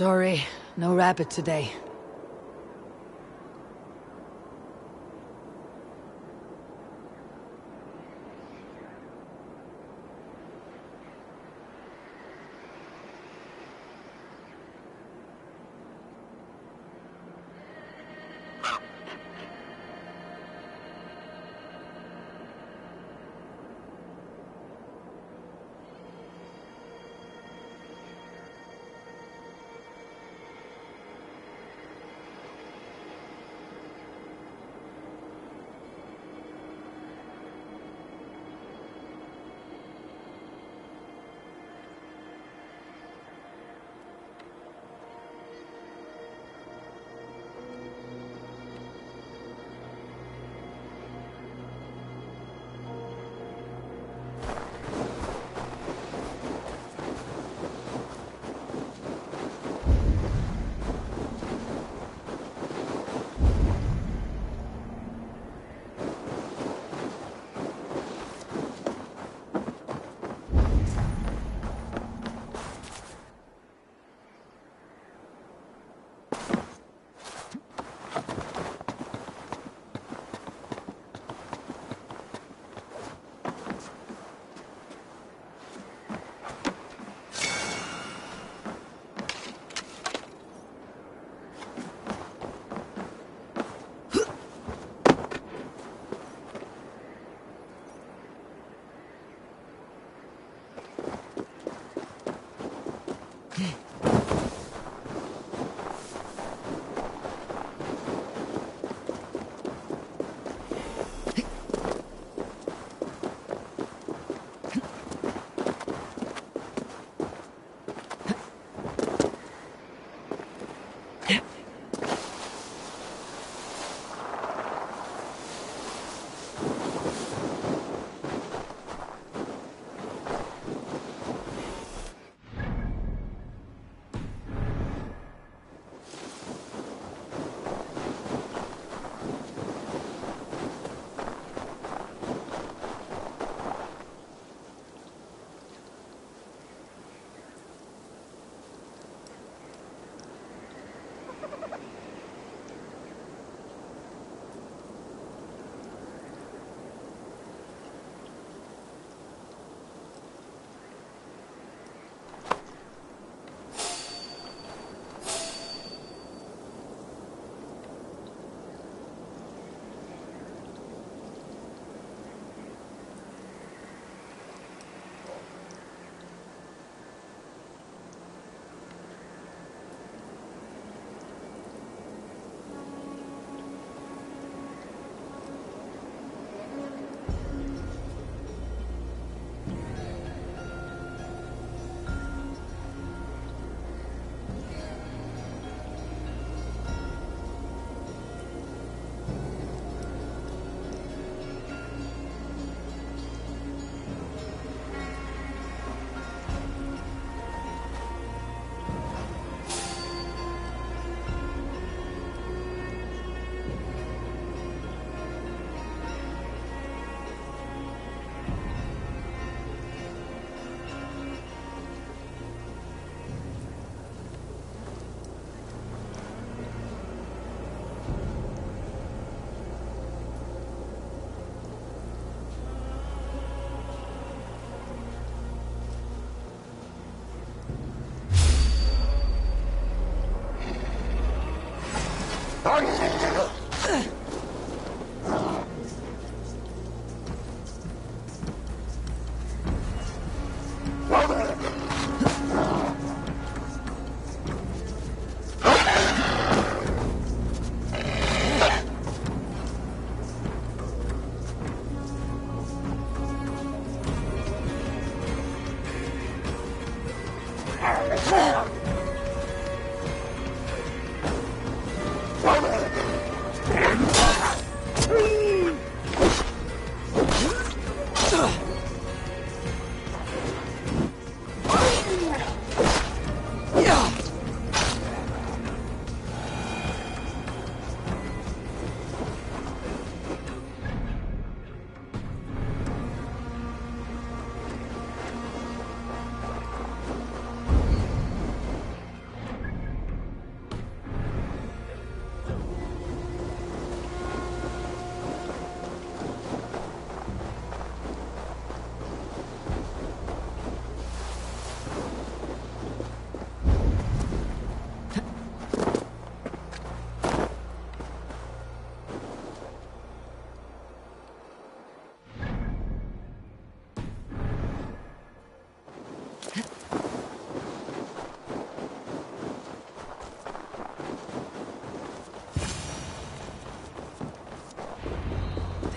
Sorry, no rabbit today.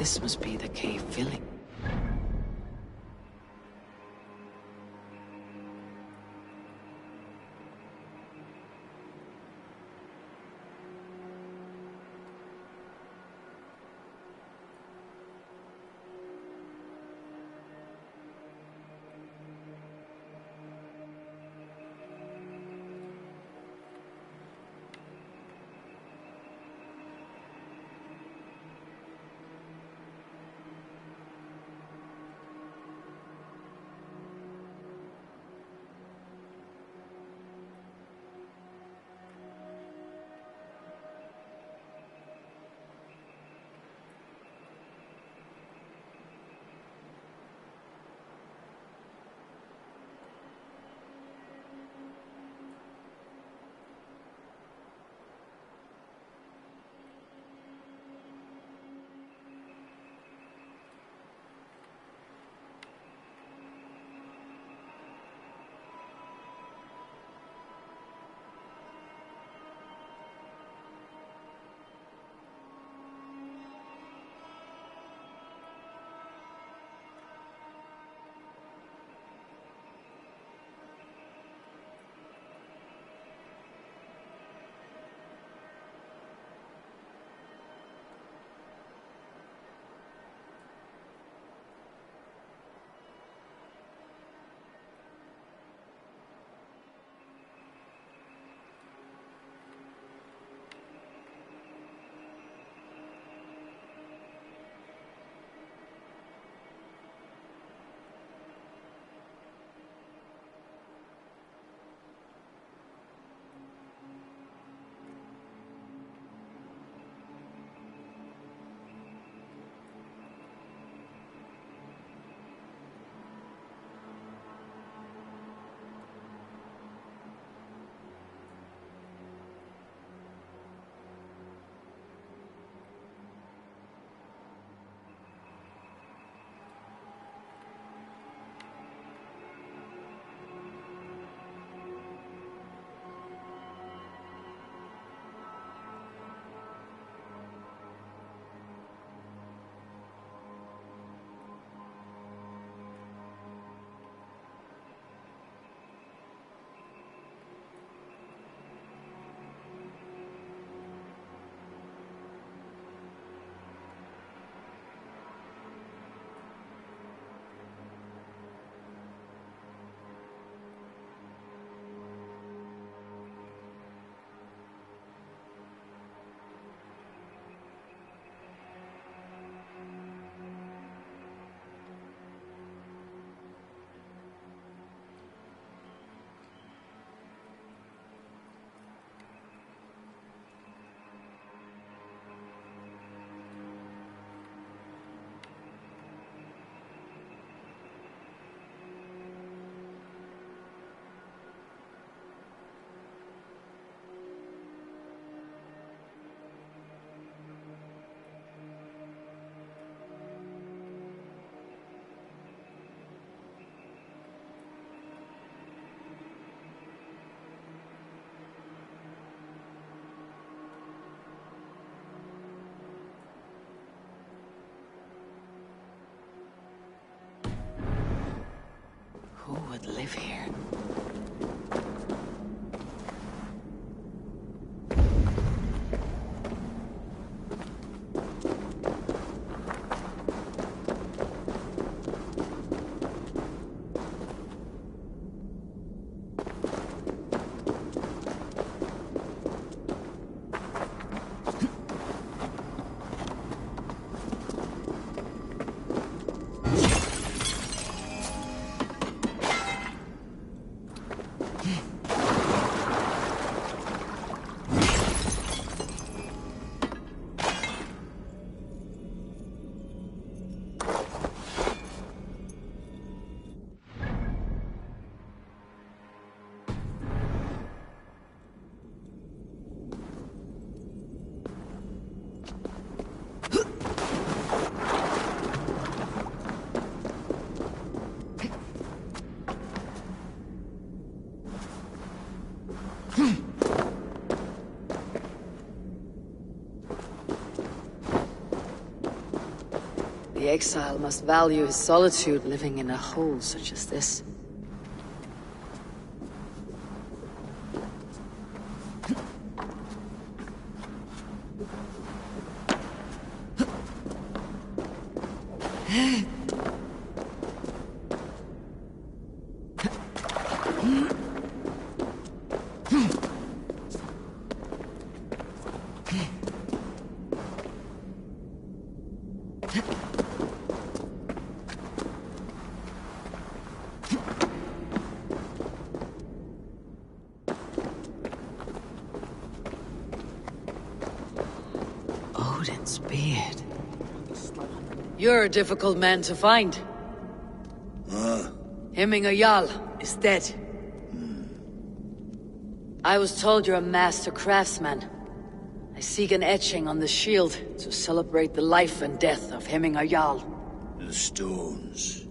This must be the cave filling. Who would live here? The exile must value his solitude living in a hole such as this. Odin's beard. You're a difficult man to find. Hemminger Jarl is dead. I was told you're a master craftsman. I seek an etching on the shield to celebrate the life and death of Hemminger Jarl. The stones.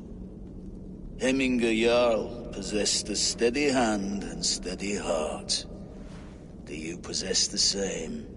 Hemminger Jarl possessed a steady hand and steady heart. Do you possess the same?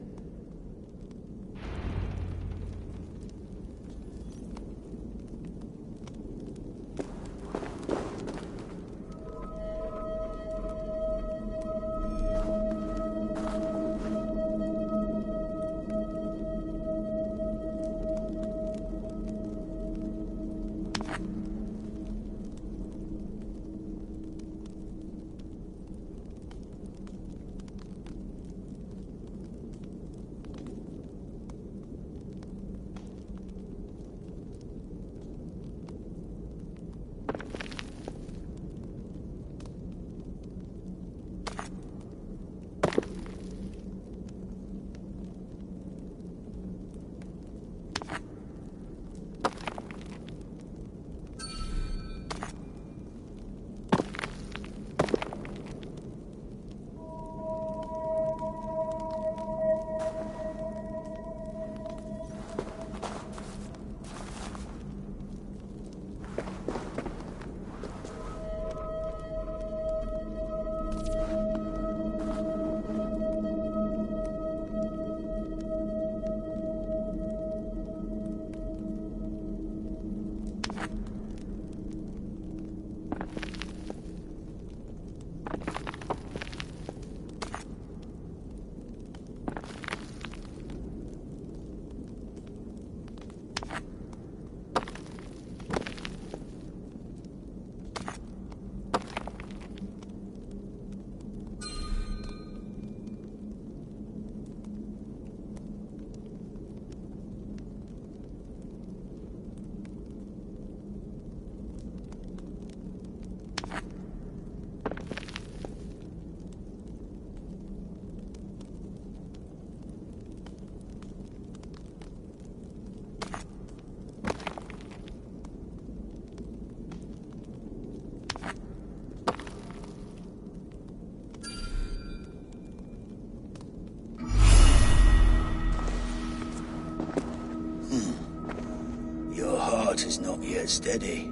Is not yet steady.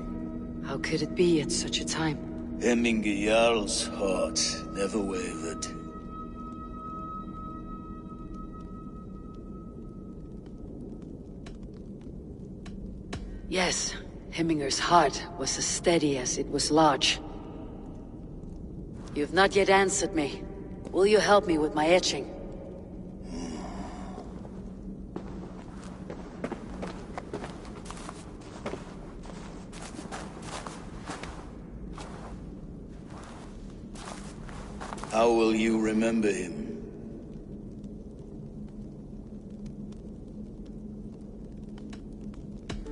How could it be at such a time? Hemminger Jarl's heart never wavered. Yes, Hemminger's heart was as steady as it was large. You've not yet answered me. Will you help me with my etching? How will you remember him?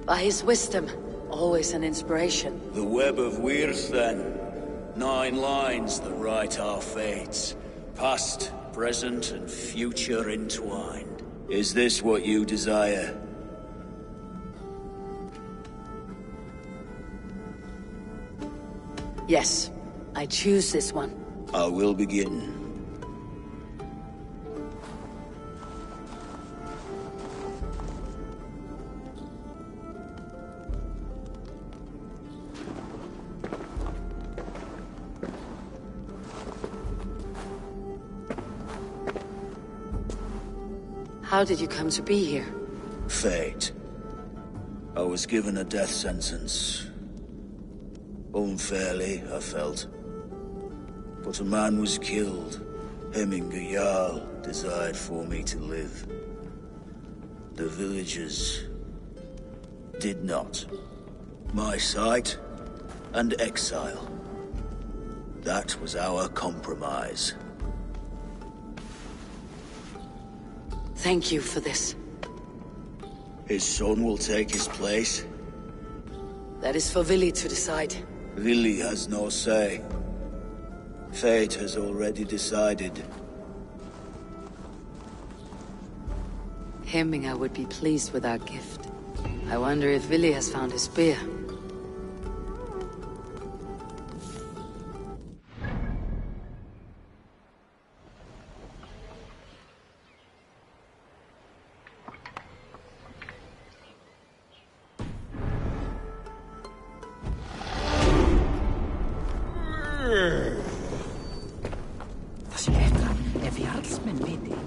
By his wisdom, always an inspiration. The web of Wirth, then. 9 lines that write our fates. Past, present, and future entwined. Is this what you desire? Yes, I choose this one. I will begin. How did you come to be here? Fate. I was given a death sentence. Unfairly, I felt. But a man was killed. Hemminger Jarl desired for me to live. The villagers did not. My sight and exile. That was our compromise. Thank you for this. His son will take his place. That is for Vili to decide. Vili has no say. Fate has already decided. Hemminger would be pleased with our gift. I wonder if Vili has found his spear. Það sé betra ef jarlsmenn viti.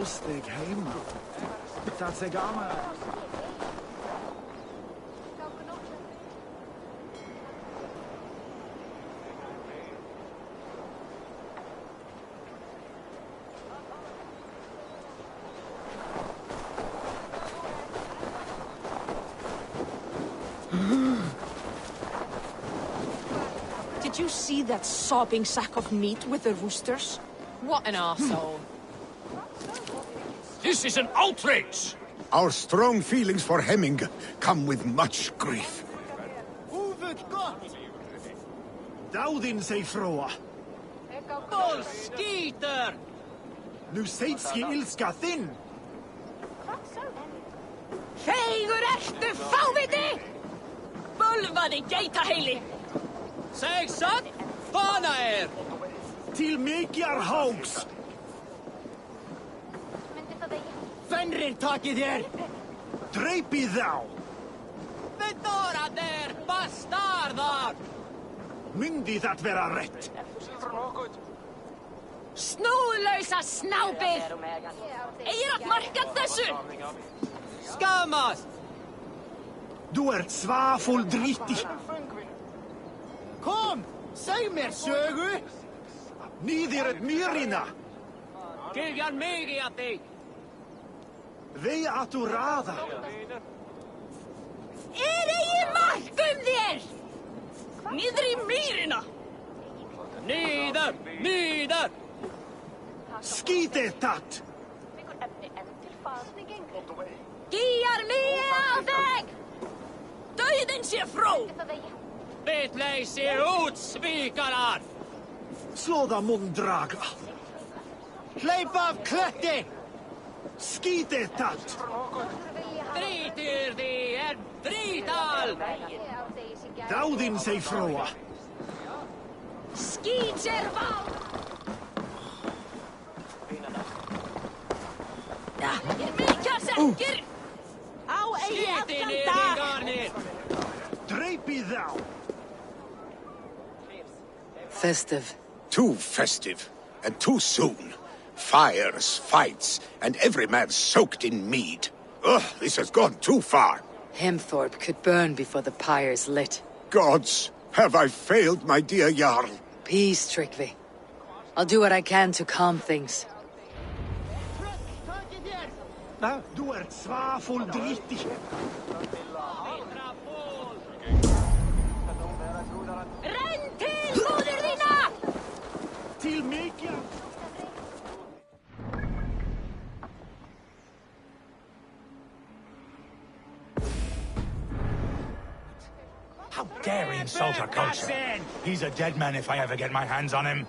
Steg heima. Dat sig ama. Did you see that sobbing sack of meat with the roosters? What an arsehole. This is an outrage! Our strong feelings for Hemming come with much grief. Daudin sig froa. Bull skeeter! Nu seitski ilska þinn. Feigur ertu fáviti! Bölvaði geitaheili! Seg satt! Fana Til mikjar háks! Fenrir takið þér! Dreipið þá! Bedora þér, bastardar! Myndi það vera rätt? Snúðlausa snápið! Eigir að marka þessu! Skammast! Du svafull drittig. Kom, säg mer sögu! Niður myrina! Kyljan mig í að þig! Vi aturada! Eigi markum þér! Niður í mýrina! Niður! Niður! Skitetat! Gíjar mig á þig! Dauðin sé frá! Bitleysi út, svíkarar! Slåda mundraga! Hleyp af kletti! Skitetat! Drítir þið drítal! Dáðin sig fróa! Skít sér vá! Mika sekkir! Á eigi allan dag! Dreipi þá! Festive. Too festive, and too soon. Fires, fights, and every man soaked in mead. Ugh, this has gone too far. Hemthorpe could burn before the pyre's lit. Gods, have I failed my dear Jarl? Peace, Tryggvi. I'll do what I can to calm things. Du svafull drittig. Renn til móður þína! Till Mika! How dare he insult our culture? He's a dead man if I ever get my hands on him.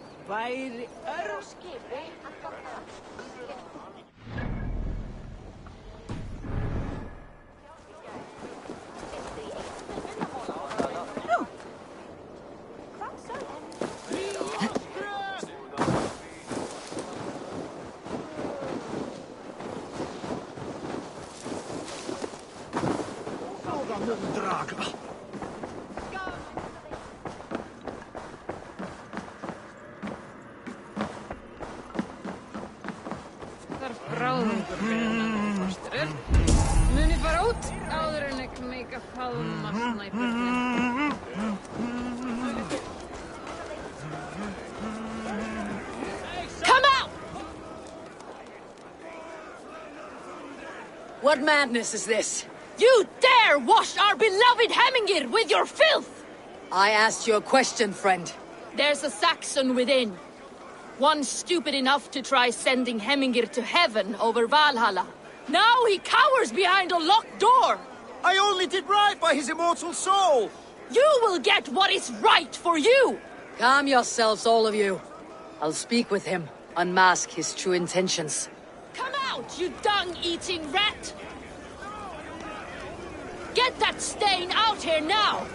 Munið fara út áður en ekki meika faðma snæpurinn. Come out! What madness is this? You dare wash our beloved Hemingir with your filth! I asked you a question, friend. There's a Saxon within. One stupid enough to try sending Hemingir to heaven over Valhalla. Now he cowers behind a locked door! I only did right by his immortal soul! You will get what is right for you! Calm yourselves, all of you. I'll speak with him, unmask his true intentions. Come out, you dung-eating rat! Get that stain out here now!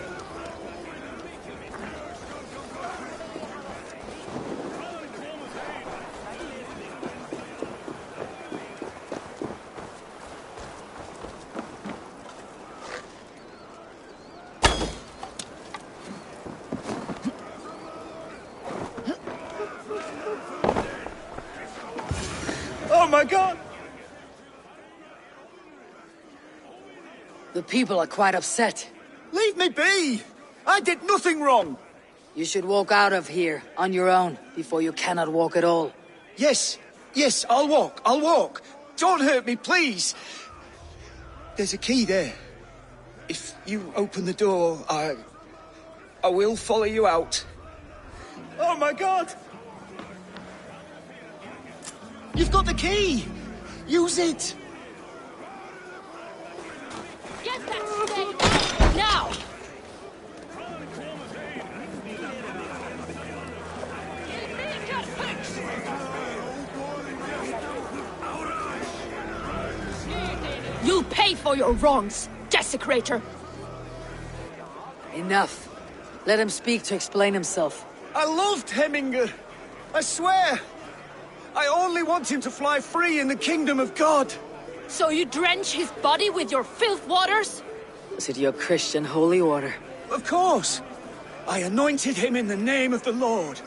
Oh my god! The people are quite upset. Leave me be! I did nothing wrong! You should walk out of here on your own before you cannot walk at all. Yes, I'll walk. Don't hurt me, please. There's a key there. If you open the door, I will follow you out. Oh my god! You've got the key! Use it! Get that stain out now! You'll pay for your wrongs, desecrator! Enough. Let him speak to explain himself. I loved Heminger. I swear. I only want him to fly free in the kingdom of God. So you drench his body with your filth waters? Was it your Christian holy order? Of course. I anointed him in the name of the Lord.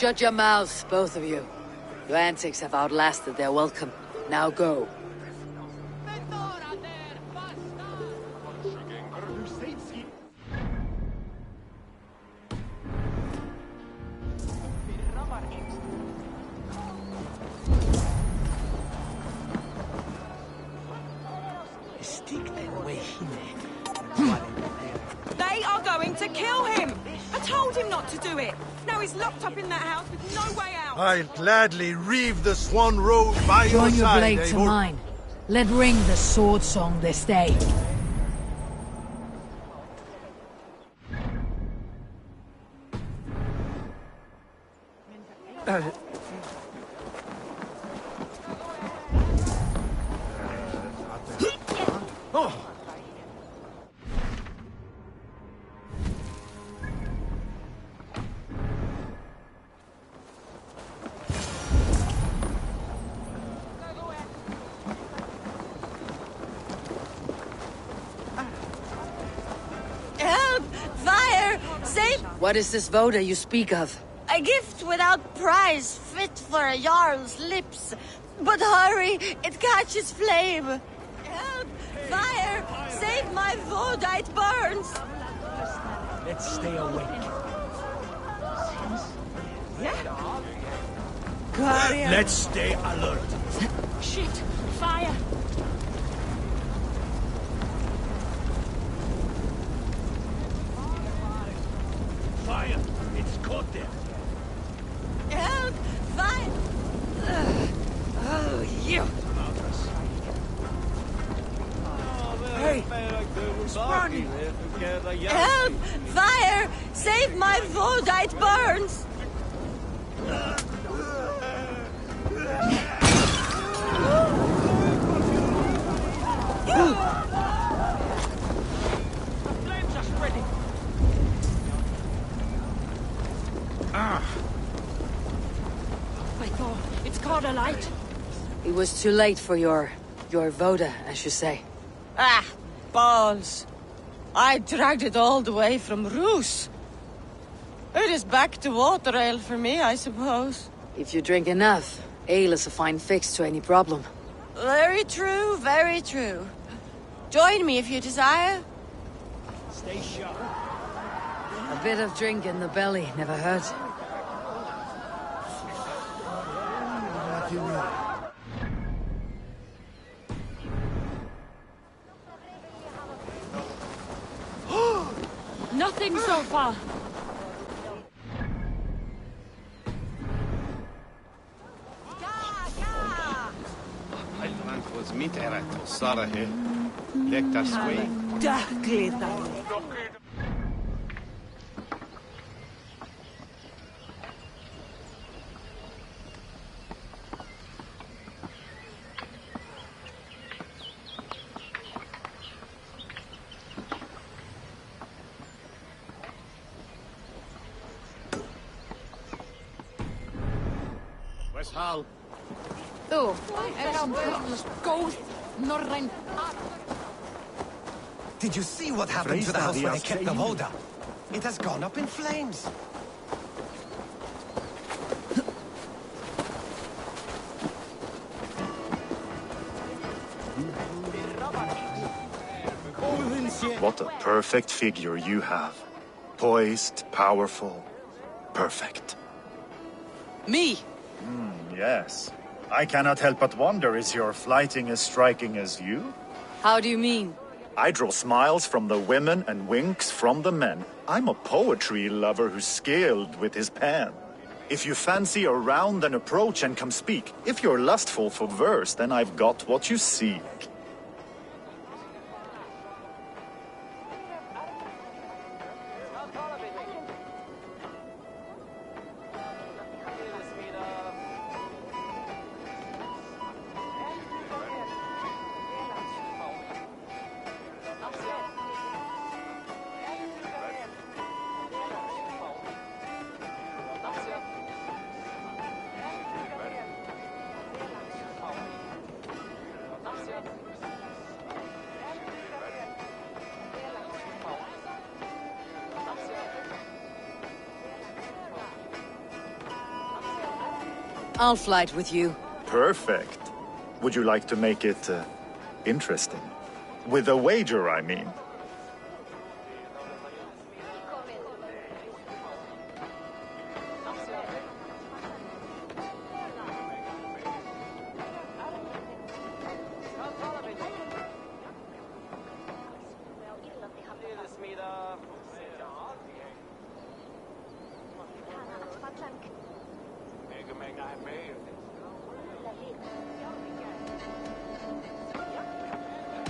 Shut your mouths, both of you. Your antics have outlasted their welcome. Now go. They are going to kill him! I told him not to do it! Now he's locked up in that house with no way out! I'll gladly reave the swan robe by your Join your side, blade to Eivor. mine. Let ring the sword song this day. Oh. Help! Fire! Save! What is this voda you speak of? A gift without price, fit for a Jarl's lips. But hurry, it catches flame. Help! Fire! Save my voda, it burns! Let's stay awake. Let's stay alert. Shit! Fire! Fire! It's caught there. Help! Fire! Oh, you! Hey! It's burning! Help! Fire! Save my voda, it burns! Flames are spreading! My God, it's caught alight! It was too late for your voda, as you say. Ah, balls. I dragged it all the way from Roos. It is back to water ale for me, I suppose. If you drink enough, ale is a fine fix to any problem. Very true, very true. Join me if you desire. Stay sharp. A bit of drink in the belly never hurt. Nothing so far. Where's Hal? Þú, góð, norræn. Did you see what happened to the house when they kept the Voda? It has gone up in flames. What a perfect figure you have. Poised, powerful, perfect. Me? Yes. I cannot help but wonder, is your flighting as striking as you? How do you mean? I draw smiles from the women and winks from the men. I'm a poetry lover who's skilled with his pen. If you fancy a round, then approach and come speak. If you're lustful for verse, then I've got what you seek. I'll flight with you. Perfect. Would you like to make it interesting? With a wager, I mean.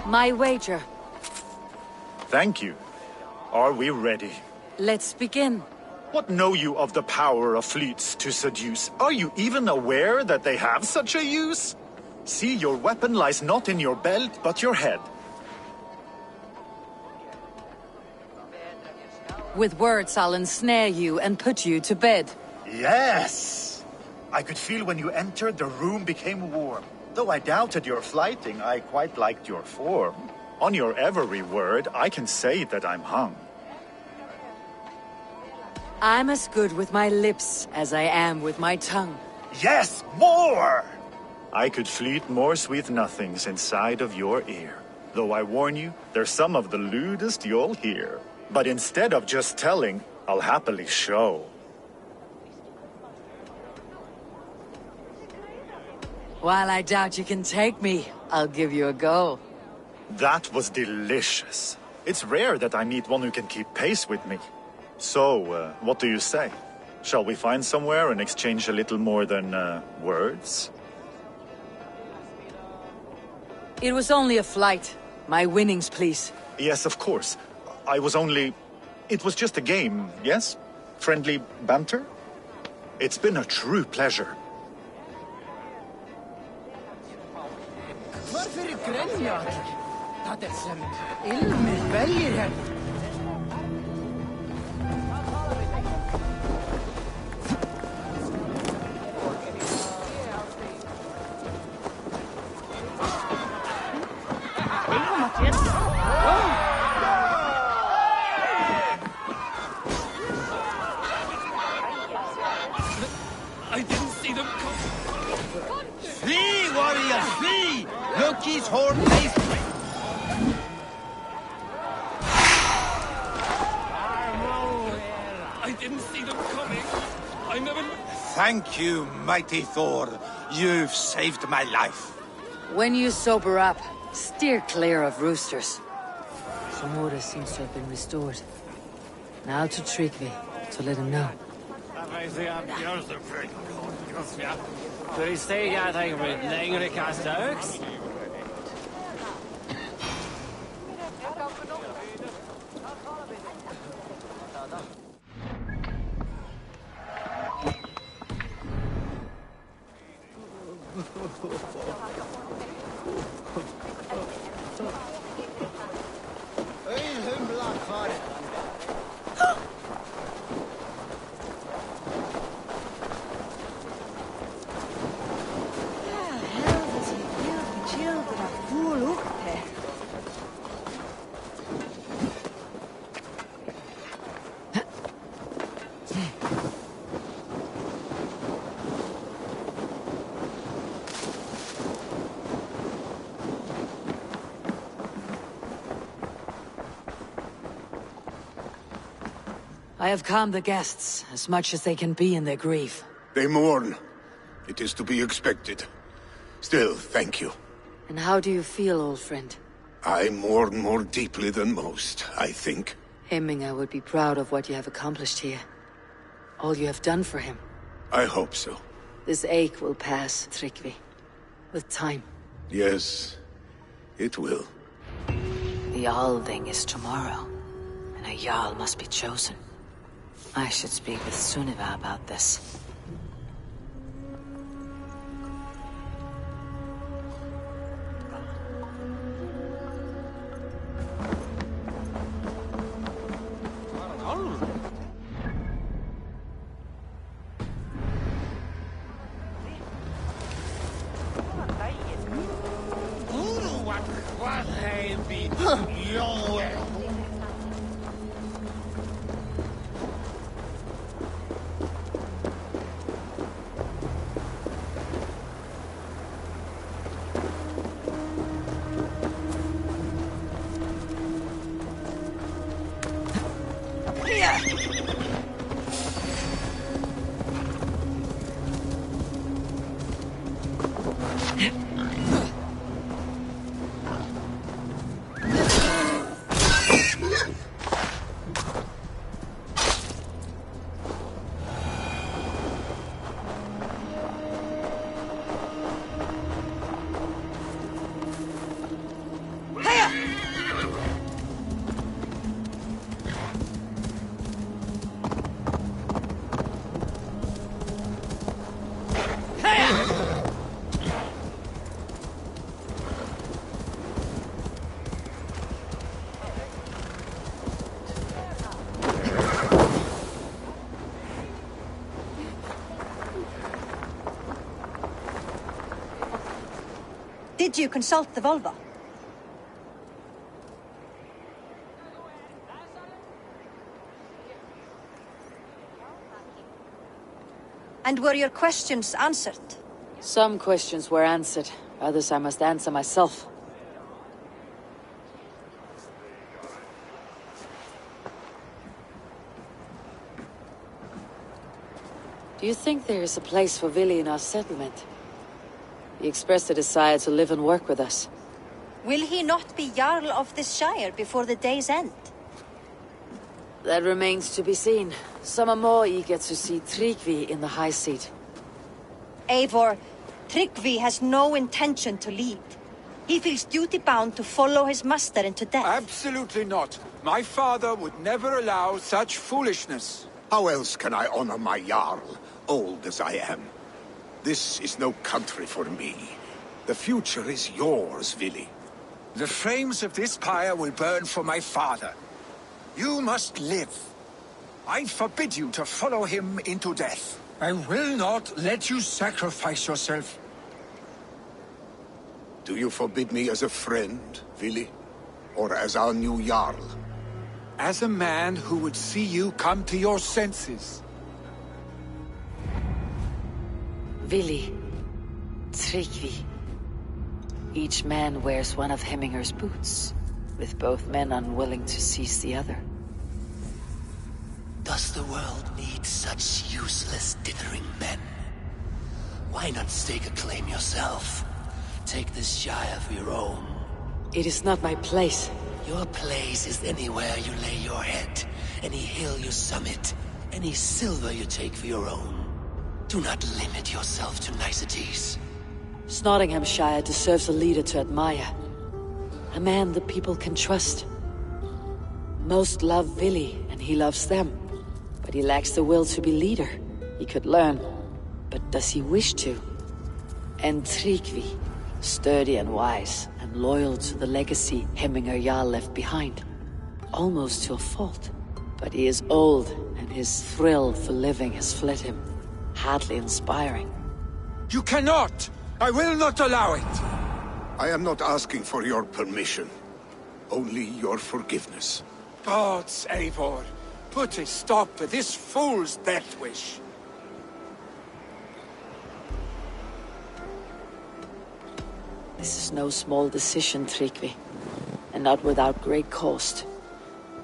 My wager. Thank you. Are we ready? Let's begin. What know you of the power of fleets to seduce? Are you even aware that they have such a use? See, your weapon lies not in your belt, but your head. With words, I'll ensnare you and put you to bed. Yes! I could feel when you entered, the room became warm. Though I doubted your flighting, I quite liked your form. On your every word, I can say that I'm hung. I'm as good with my lips as I am with my tongue. Yes, more! I could fleet more sweet nothings inside of your ear. Though I warn you, they're some of the lewdest you'll hear. But instead of just telling, I'll happily show. While I doubt you can take me, I'll give you a go. That was delicious. It's rare that I meet one who can keep pace with me. So, what do you say? Shall we find somewhere and exchange a little more than, words? It was only a flight. My winnings, please. Yes, of course. It was just a game, yes? Friendly banter? It's been a true pleasure. Varför grenjar? Det som ilmen väljer. I didn't see them come. Flee, warrior, flee! Loki's horn lays I didn't see them coming. I never... Thank you, mighty Thor. You've saved my life. When you sober up, steer clear of roosters. Some order seems to have been restored. Now to Tryggvi, to let him know. Did he say anything with längre kastöks? I have calmed the guests, as much as they can be in their grief. They mourn. It is to be expected. Still, thank you. And how do you feel, old friend? I mourn more deeply than most, I think. Hemminga would be proud of what you have accomplished here. All you have done for him. I hope so. This ache will pass, Tryggvi. With time. Yes, it will. The Althing is tomorrow, and a Jarl must be chosen. I should speak with Sunniva about this. Did you consult the Volva? And were your questions answered? Some questions were answered. Others I must answer myself. Do you think there is a place for Vili in our settlement? He expressed a desire to live and work with us. Will he not be Jarl of this shire before the day's end? That remains to be seen. Some are more eager to see Tryggvi in the high seat. Eivor, Tryggvi has no intention to lead. He feels duty-bound to follow his master into death. Absolutely not. My father would never allow such foolishness. How else can I honor my Jarl, old as I am? This is no country for me. The future is yours, Vili. The flames of this pyre will burn for my father. You must live. I forbid you to follow him into death. I will not let you sacrifice yourself. Do you forbid me as a friend, Vili? Or as our new Jarl? As a man who would see you come to your senses. Vili, Tryggvi. Each man wears one of Hemminger's boots, with both men unwilling to seize the other. Does the world need such useless, dithering men? Why not stake a claim yourself? Take this shire for your own. It is not my place. Your place is anywhere you lay your head, any hill you summit, any silver you take for your own. Do not limit yourself to niceties. Nottinghamshire deserves a leader to admire. A man the people can trust. Most love Vili, and he loves them. But he lacks the will to be leader. He could learn, but does he wish to? And Tryggvi, sturdy and wise, and loyal to the legacy Hemminger Jarl left behind. Almost to a fault. But he is old, and his thrill for living has fled him. Hardly inspiring. You cannot! I will not allow it! I am not asking for your permission. Only your forgiveness. Gods, Eivor, put a stop to this fool's death wish. This is no small decision, Tryggvi. And not without great cost.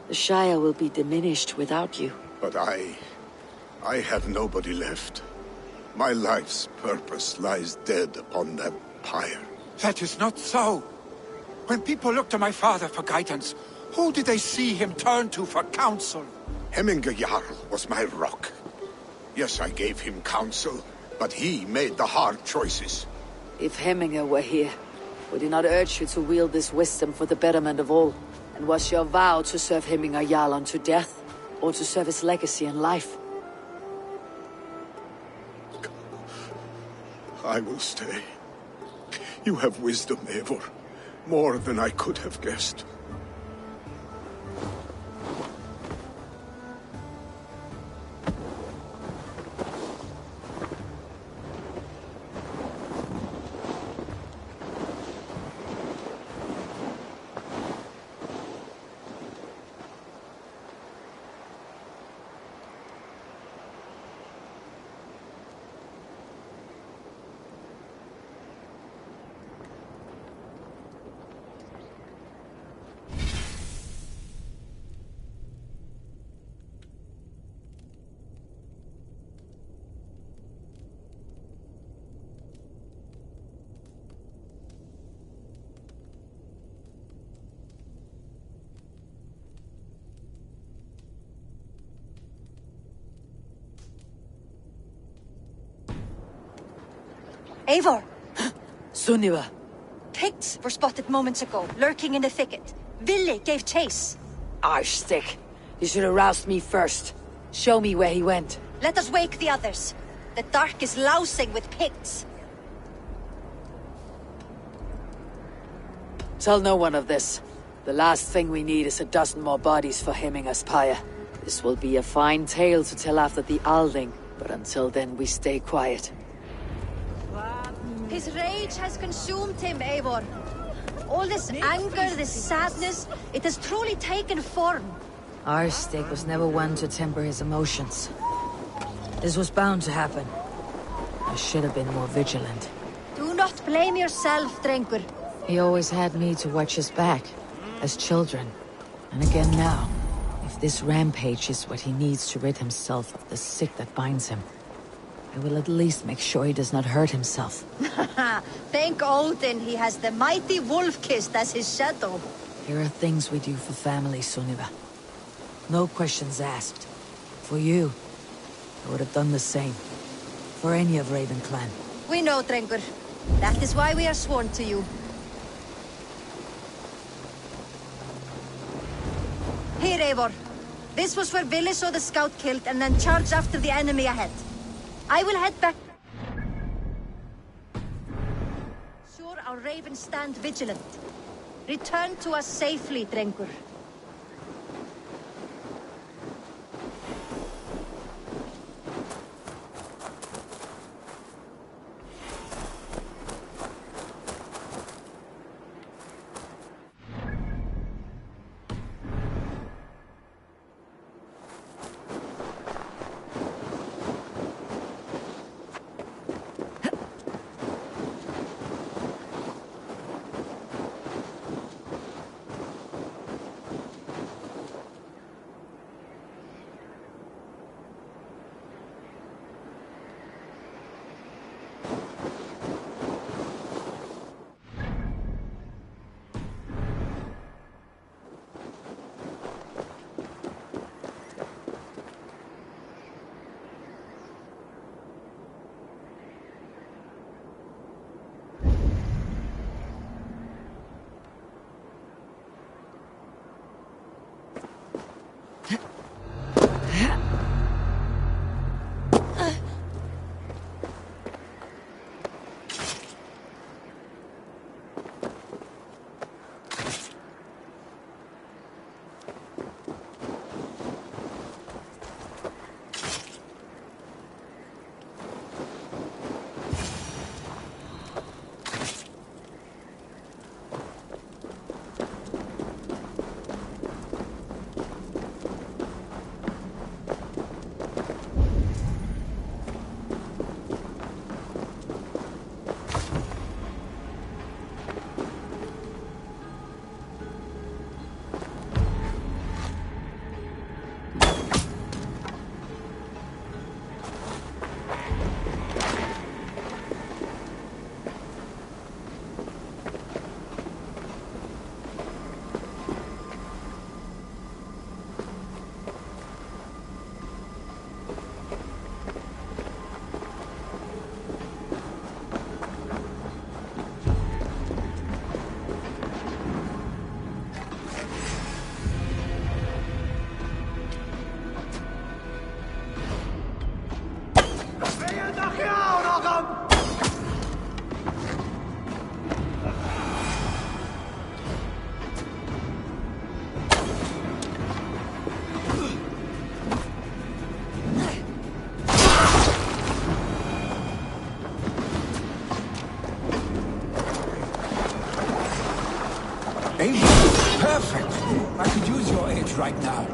The Shire will be diminished without you. But I have nobody left. My life's purpose lies dead upon that pyre. That is not so. When people look to my father for guidance, who did they see him turn to for counsel? Hemminger Jarl was my rock. Yes, I gave him counsel, but he made the hard choices. If Hemminger were here, would he not urge you to wield this wisdom for the betterment of all? And was your vow to serve Hemminger Jarl unto death, or to serve his legacy in life? I will stay. You have wisdom, Eivor. More than I could have guessed. Eivor! Sunniva! Picts were spotted moments ago, lurking in the thicket. Vili gave chase. Arstick! You should have roused me first. Show me where he went. Let us wake the others. The dark is lousing with Picts. Tell no one of this. The last thing we need is a dozen more bodies for Heminga's pyre. This will be a fine tale to tell after the Alding, but until then we stay quiet. His rage has consumed him, Eivor. All this anger, this sadness, it has truly taken form. Arstick was never one to temper his emotions. This was bound to happen. I should have been more vigilant. Do not blame yourself, Drengur. He always had me to watch his back, as children. And again now. If this rampage is what he needs to rid himself of the sick that binds him, I will at least make sure he does not hurt himself. Thank Odin he has the mighty Wolf-Kissed as his shadow. There are things we do for family, Sunniva. No questions asked. For you, I would have done the same. For any of Raven clan. We know, Drengur. That is why we are sworn to you. Here, Eivor. This was where Vili saw the scout killed and then charged after the enemy ahead. I will head back. Sure our ravens stand vigilant. Return to us safely, Drengur. Perfect! I could use your aid right now.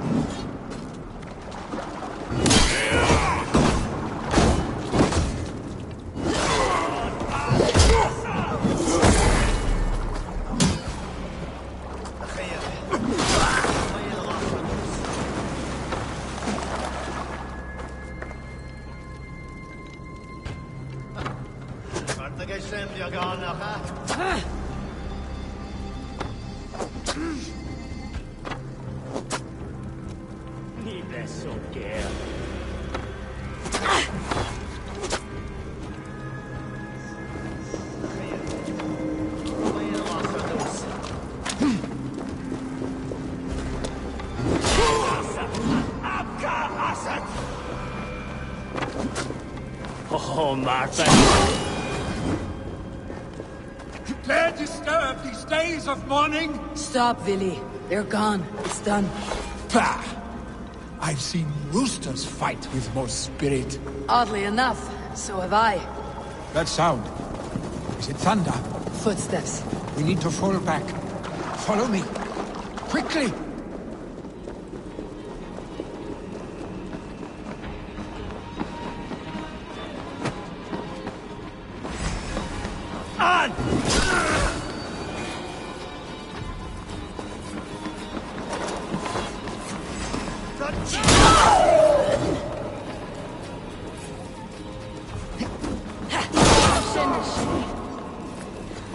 Oh, Martha. Dare disturb these days of mourning? Stop, Villy. They're gone. It's done. Bah! I've seen roosters fight with more spirit. Oddly enough, so have I. That sound. Is it thunder? Footsteps. We need to fall back. Follow me. Quickly! On!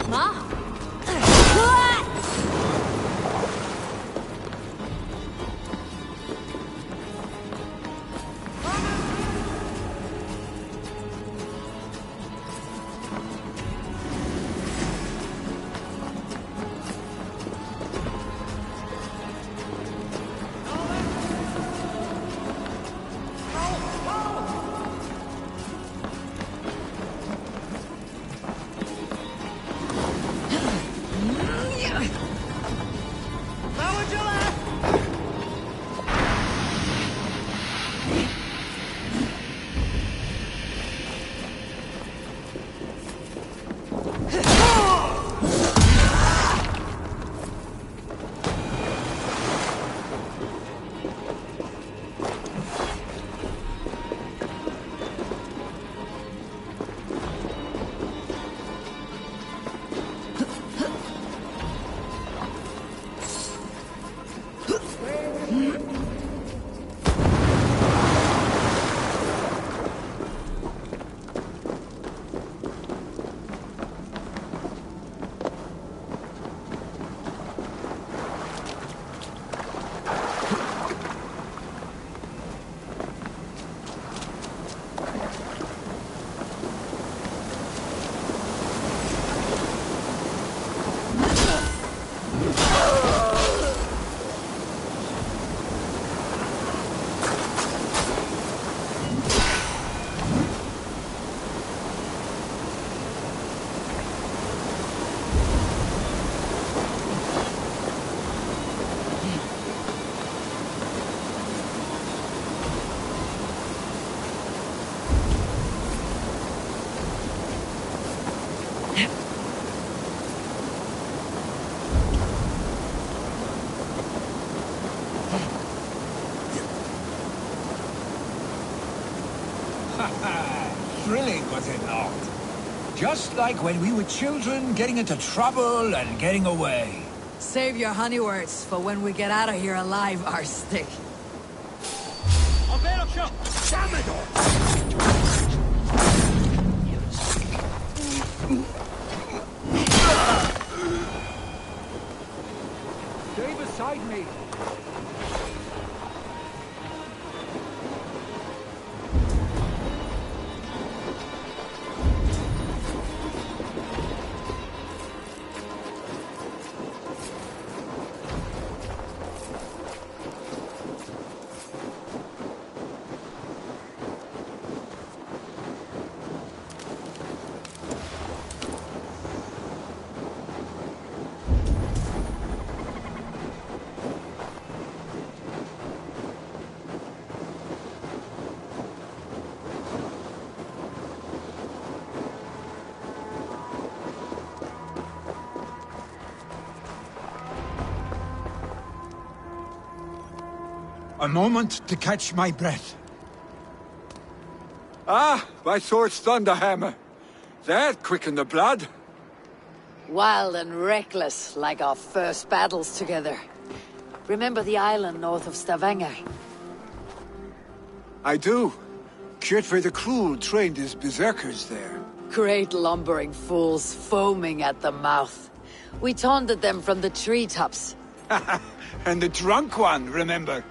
Ma? Thrilling, was it not? Just like when we were children, getting into trouble and getting away. Save your honey words for when we get out of here alive, Arstick. Damn it all! Stay beside me. A moment to catch my breath. Ah, my sword's thunderhammer. That quickened the blood. Wild and reckless, like our first battles together. Remember the island north of Stavanger? I do. Kjotve the Cruel trained his berserkers there. Great lumbering fools, foaming at the mouth. We taunted them from the treetops. And the drunk one, remember?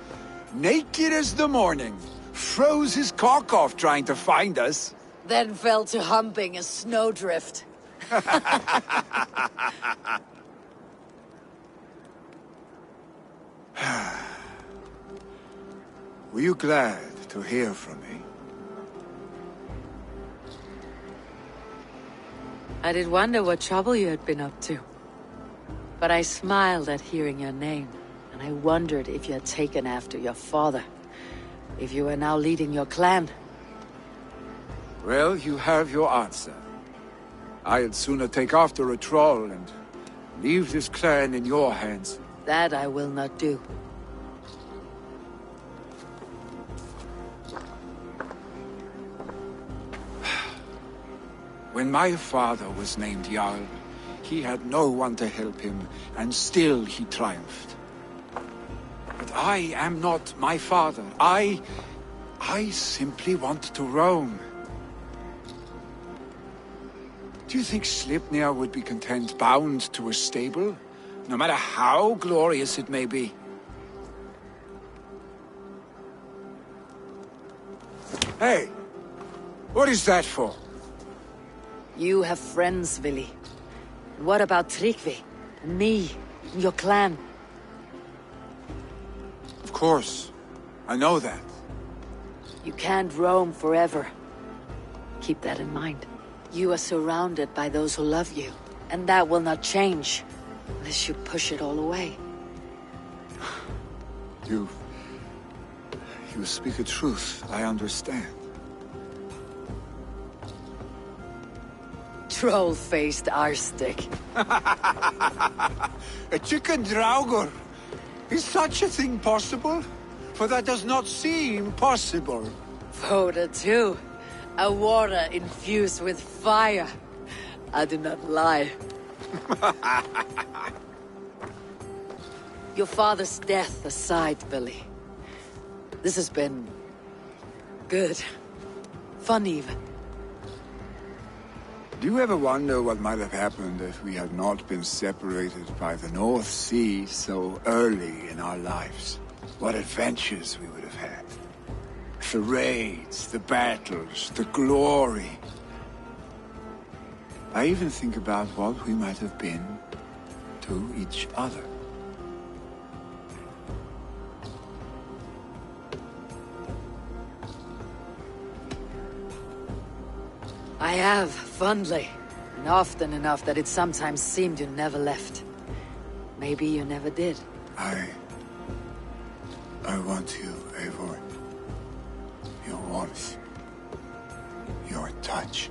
Naked as the morning. Froze his cock off trying to find us. Then fell to humping a snowdrift. Were you glad to hear from me? I did wonder what trouble you had been up to. But I smiled at hearing your name, and I wondered if you had taken after your father. If you were now leading your clan. Well, you have your answer. I'd sooner take after a troll and leave this clan in your hands. That I will not do. When my father was named Jarl, he had no one to help him, and still he triumphed. But I am not my father. I simply want to roam. Do you think Sleipnir would be content bound to a stable, no matter how glorious it may be? Hey! What is that for? You have friends, Vili. And what about Tryggvi? And me? And your clan? Of course. I know that. You can't roam forever. Keep that in mind. You are surrounded by those who love you. And that will not change. Unless you push it all away. You speak a truth. I understand. Troll-faced arstick. A chicken draugr! Is such a thing possible? For that does not seem possible. Voda too. A water infused with fire. I do not lie. Your father's death aside, Billy. This has been... good. Fun even. Do you ever wonder what might have happened if we had not been separated by the North Sea so early in our lives? What adventures we would have had. The raids, the battles, the glory. I even think about what we might have been to each other. I have, fondly. And often enough that it sometimes seemed you never left. Maybe you never did. I want you, Eivor. Your warmth. Your touch.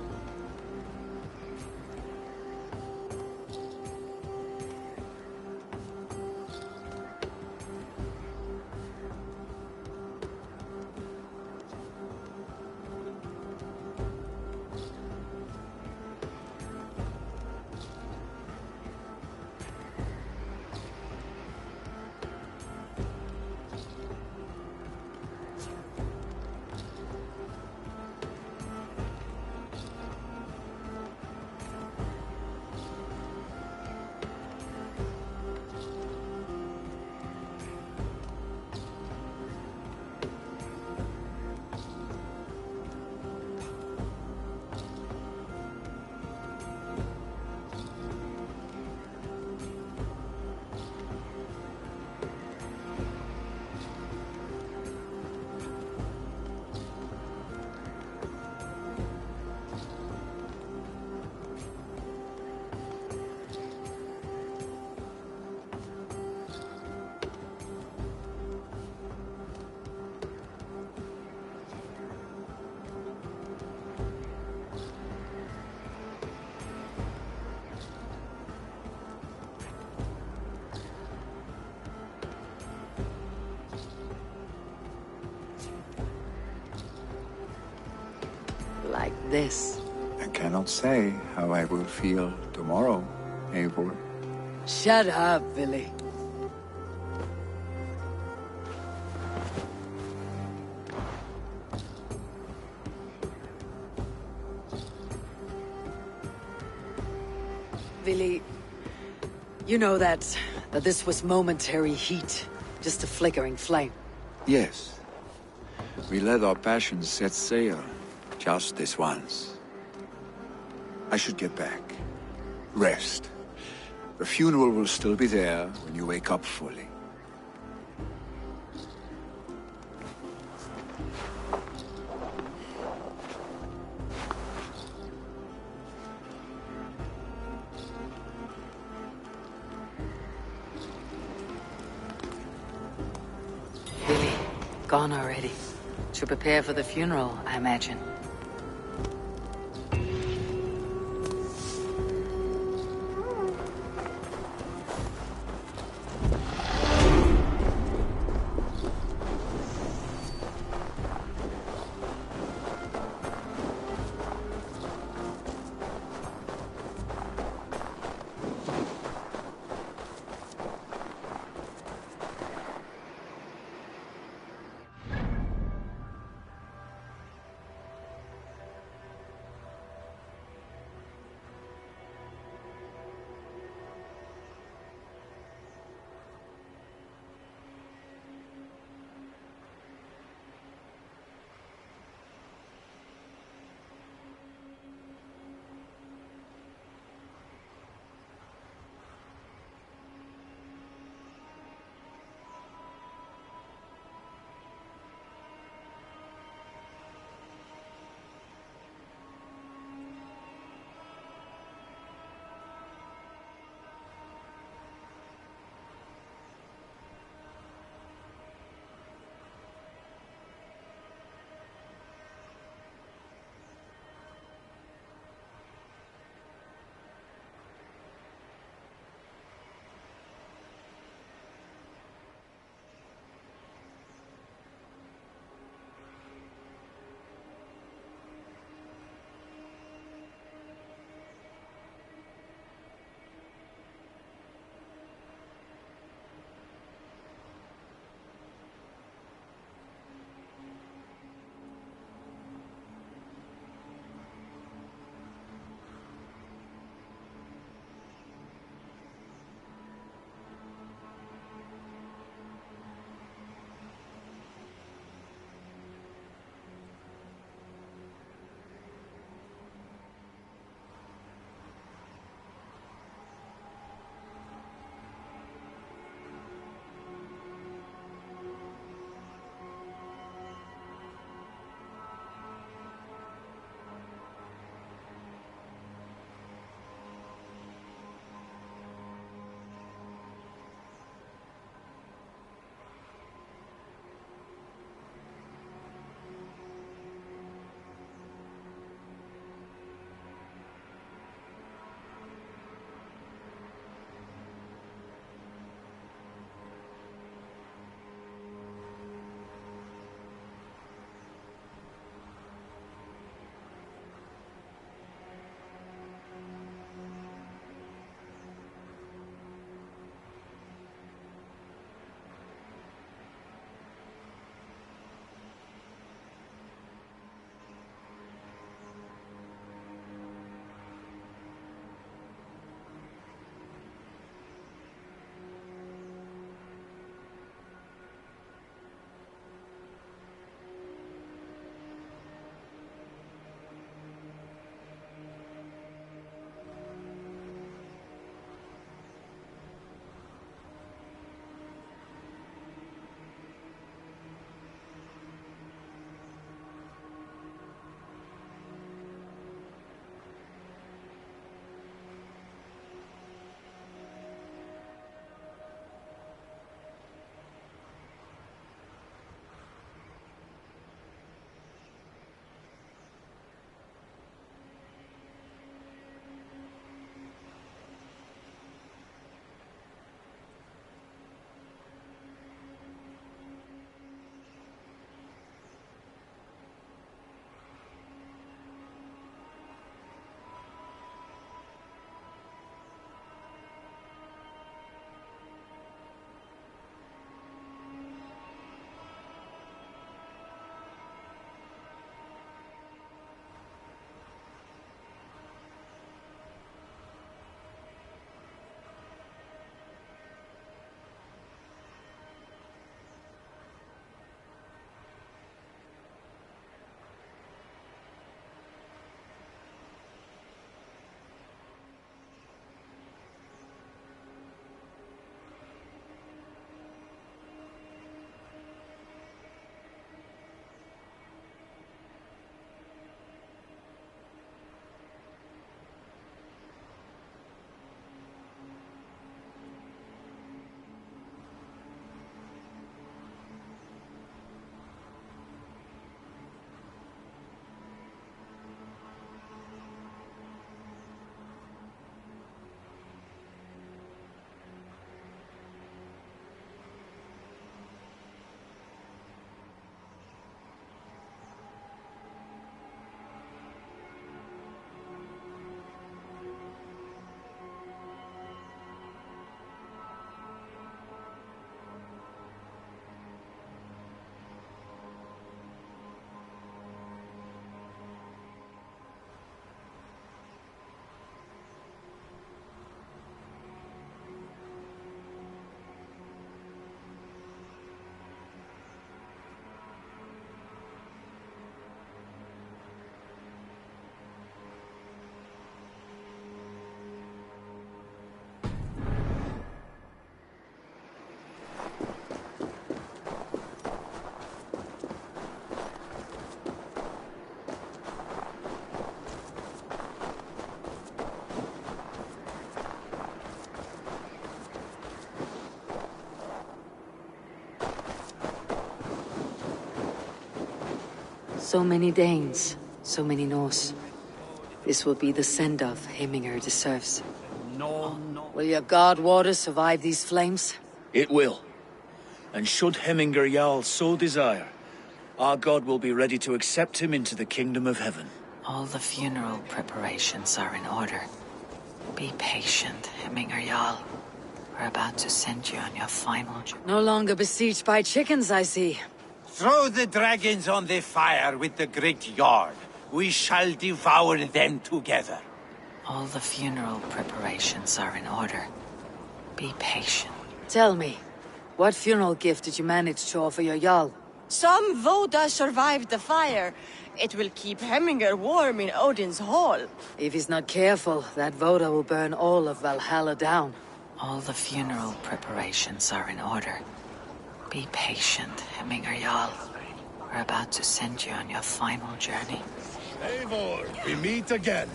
Like this. I cannot say how I will feel tomorrow, Eivor. Shut up, Billy. Billy, you know that this was momentary heat, just a flickering flame. Yes. We let our passions set sail, just this once. I should get back. Rest. The funeral will still be there when you wake up fully. Gone already. To prepare for the funeral, I imagine. So many Danes, so many Norse. This will be the send-off Heminger deserves. No. Will your god water survive these flames? It will. And should Heminger Jarl so desire, our god will be ready to accept him into the kingdom of heaven. All the funeral preparations are in order. Be patient, Heminger Jarl. We're about to send you on your final journey. No longer besieged by chickens, I see. Throw the dragons on the fire with the great yard. We shall devour them together. All the funeral preparations are in order. Be patient. Tell me, what funeral gift did you manage to offer your Jarl? Some Voda survived the fire. It will keep Heminger warm in Odin's hall. If he's not careful, that Voda will burn all of Valhalla down. All the funeral preparations are in order. Be patient, Heminger Jarl. We're about to send you on your final journey. Eivor, we meet again.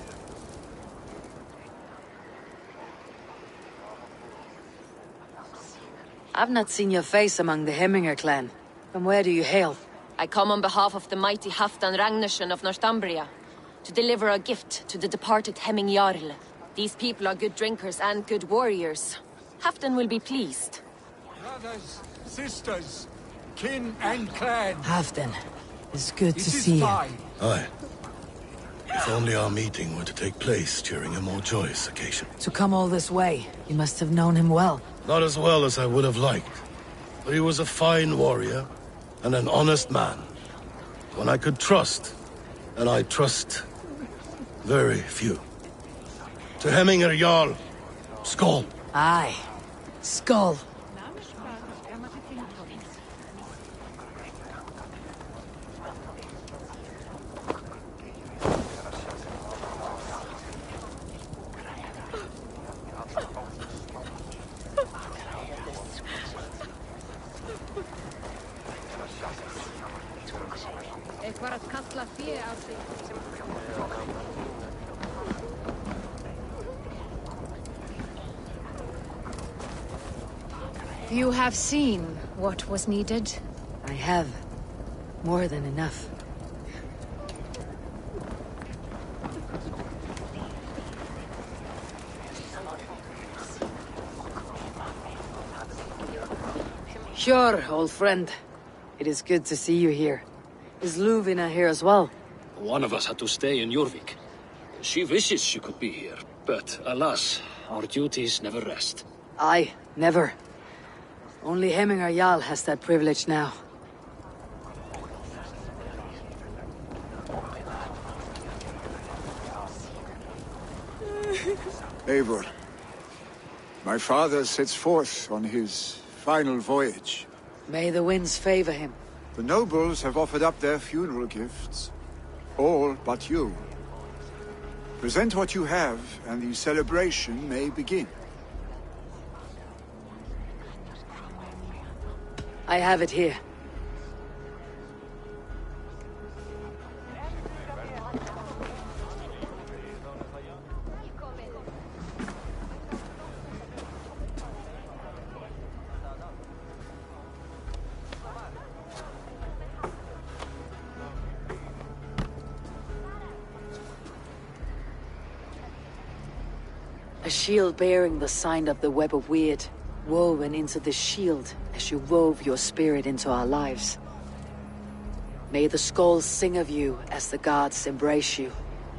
I've not seen your face among the Heminger clan. From where do you hail? I come on behalf of the mighty Halfdan Ragnarsson of Northumbria to deliver a gift to the departed Hemming Jarl. These people are good drinkers and good warriors. Halfdan will be pleased. Brothers, sisters, kin and clan. Halfdan, it's good to This is see you. fine. Aye. If only our meeting were to take place during a more joyous occasion. To come all this way, you must have known him well. Not as well as I would have liked. But he was a fine warrior and an honest man. One I could trust, and I trust very few. To Heminger Jarl, Skål. Aye. Skål. You have seen what was needed? I have. More than enough. Sure, old friend. It is good to see you here. Is Luvina here as well? One of us had to stay in Jorvik. She wishes she could be here, but alas, our duties never rest. Aye, never. Only Heminger Jarl has that privilege now. Eivor, my father sets forth on his final voyage. May the winds favor him. The nobles have offered up their funeral gifts. All but you. Present what you have, and the celebration may begin. I have it here. A shield bearing the sign of the Web of Weird, woven into the shield as you wove your spirit into our lives. May the skulls sing of you as the gods embrace you.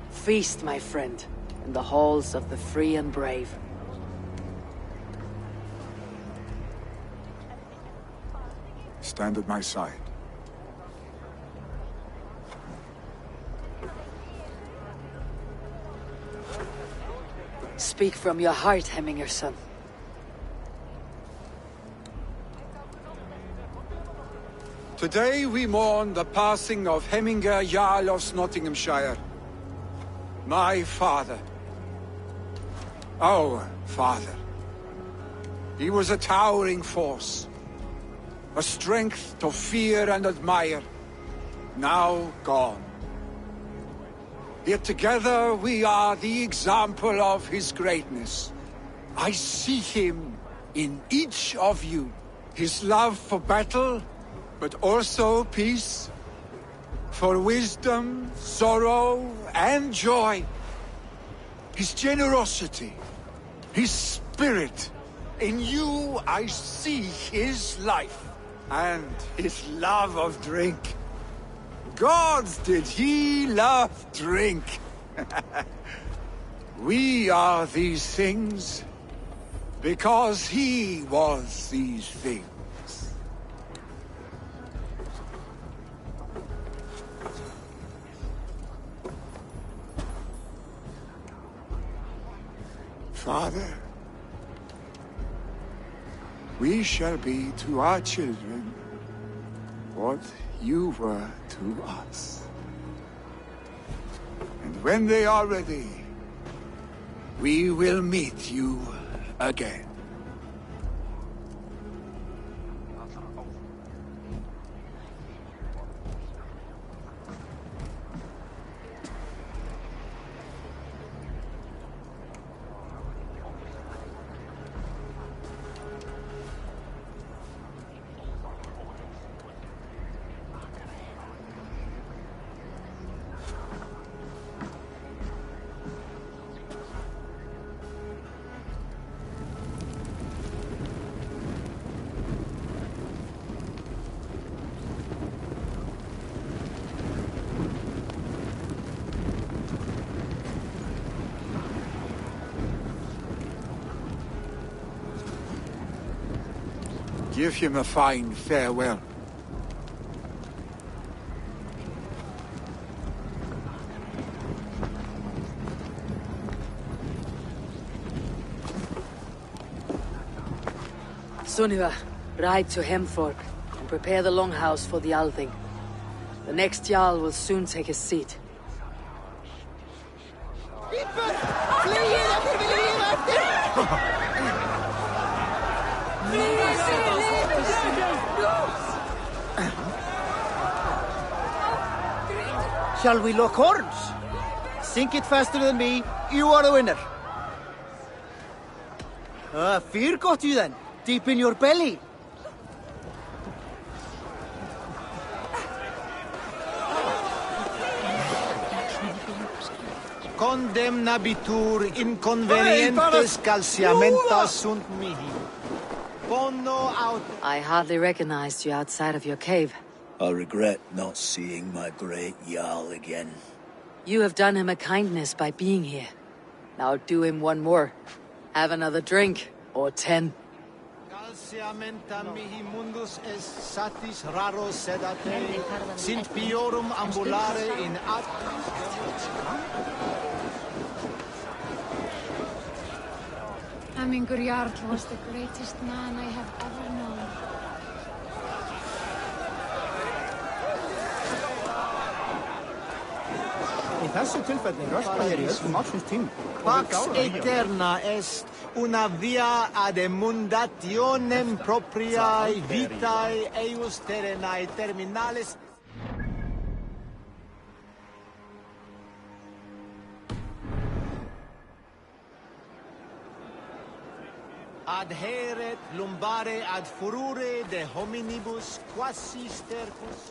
Feast, my friend, in the halls of the free and brave. Stand at my side. Speak from your heart, Heminger son. Today we mourn the passing of Heminger Jarl of Nottinghamshire. My father. Our father. He was a towering force. A strength to fear and admire. Now gone. Yet together we are the example of his greatness. I see him in each of you. His love for battle, but also peace. for wisdom, sorrow, and joy. His generosity, his spirit. In you I see his life, and his love of drink. Gods, did he love drink! We are these things because he was these things. Father, we shall be to our children what you were to us. And when they are ready, we will meet you again. Give him a fine farewell. Sunniva, ride to Hemthorpe and prepare the longhouse for the Althing. The next Jarl will soon take his seat. Shall we lock horns? Sink it faster than me, you are the winner. Fear got you then, deep in your belly. Condemnabitur inconvenientes calciamenta sunt mihi. Bono aut. I hardly recognized you outside of your cave. I regret not seeing my great Jarl again. You have done him a kindness by being here. Now do him one more. Have another drink, or 10. Calciamenta mihi mundus est satis raro sedate, sint piorum ambulare in Hamingur Jarl was the greatest man I have ever known. Í þessu tilfelli röskva hér í öllum ársins tím. Pax eterna est una via ad emundationem propriae vitae eius terrenae terminales. Adheret lumbare ad furore de hominibus quasi stercus.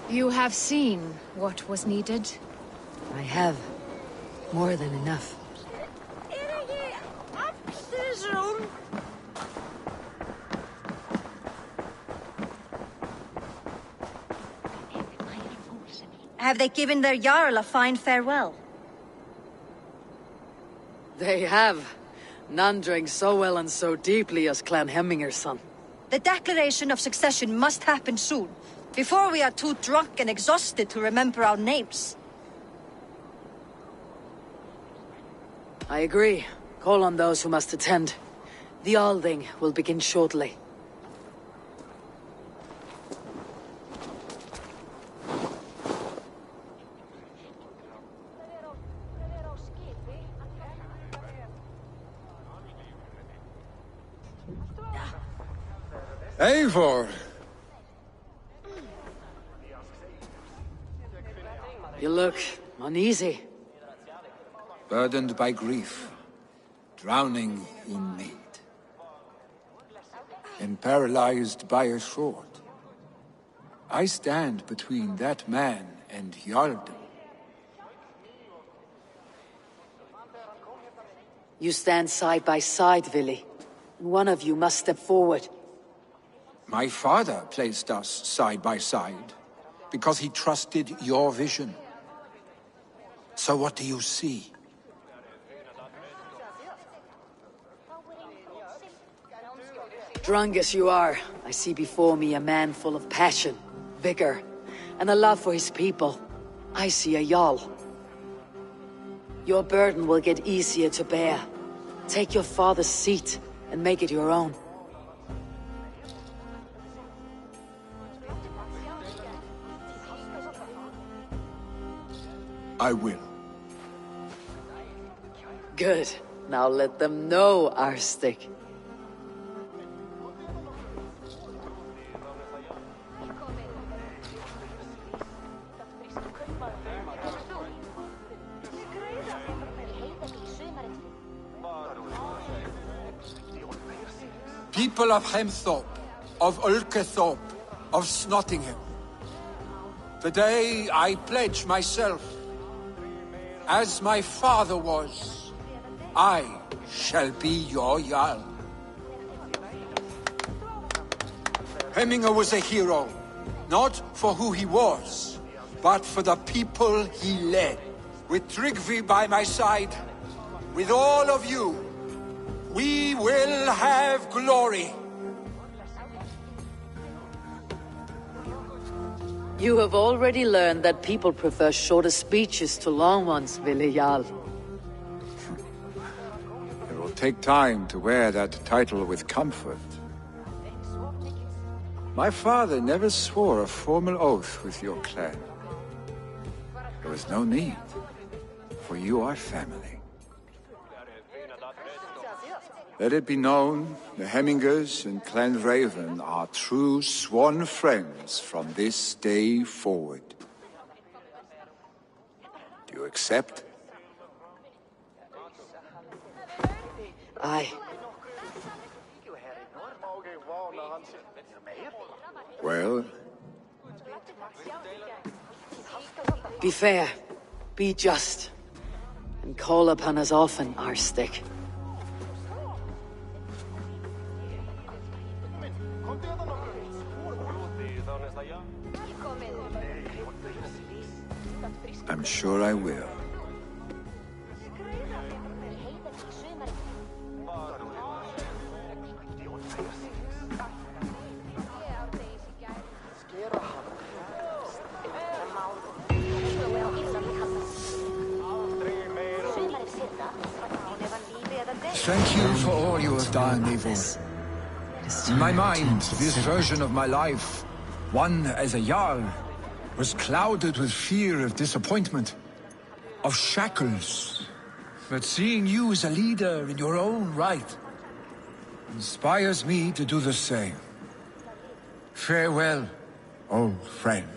You have seen what was needed? I have. More than enough. Have they given their Jarl a fine farewell? They have. None drank so well and so deeply as Clan Hemminger's son. The declaration of succession must happen soon, before we are too drunk and exhausted to remember our names. I agree. Call on those who must attend. The Alding will begin shortly. Eivor! You look uneasy. Burdened by grief, drowning in need, and paralyzed by a sword. I stand between that man and Jarldom. You stand side by side, Vili. One of you must step forward. My father placed us side by side, because he trusted your vision. So what do you see? Drunk as you are, I see before me a man full of passion, vigor, and a love for his people. I see a Jarl. Your burden will get easier to bear. Take your father's seat and make it your own. I will. Good. Now let them know our stick. People of Hemthorpe, of Ulkethorpe, of Snottingham. Today I pledge myself, as my father was, I shall be your Jarl. Hemminger was a hero, not for who he was, but for the people he led. With Tryggvi by my side, with all of you, we will have glory. You have already learned that people prefer shorter speeches to long ones, Vili Jarl. It will take time to wear that title with comfort. My father never swore a formal oath with your clan. There was no need, for you are family. Let it be known, the Hemmingers and Clan Raven are true sworn friends from this day forward. Do you accept? Aye. Well? Be fair, be just, and call upon us often, our stick. I'm sure I will. Thank you for all you have done, Eivor. In my mind, this version of my life, one as a Jarl, was clouded with fear of disappointment, of shackles. But seeing you as a leader in your own right inspires me to do the same. Farewell, old friend.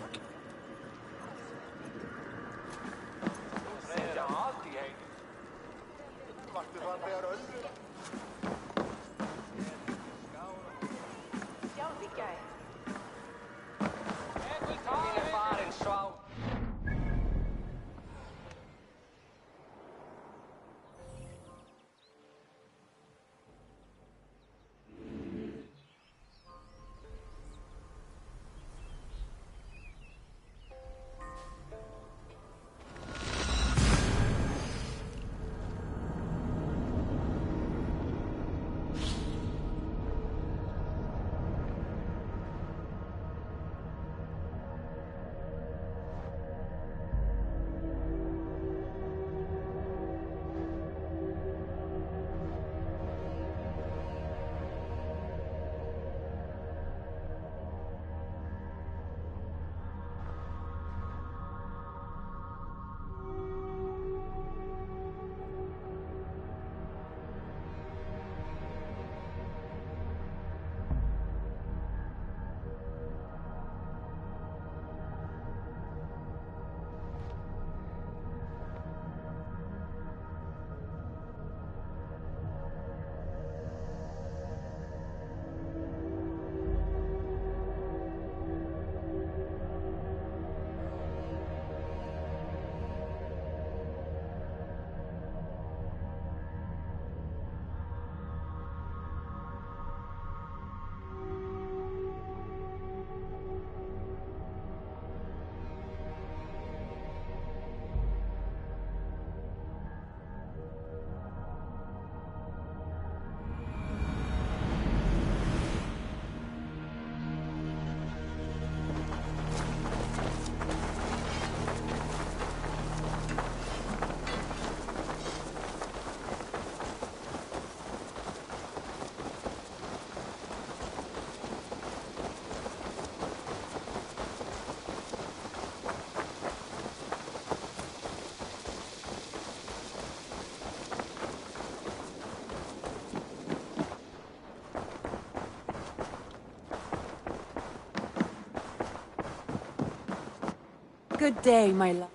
Good day, my love.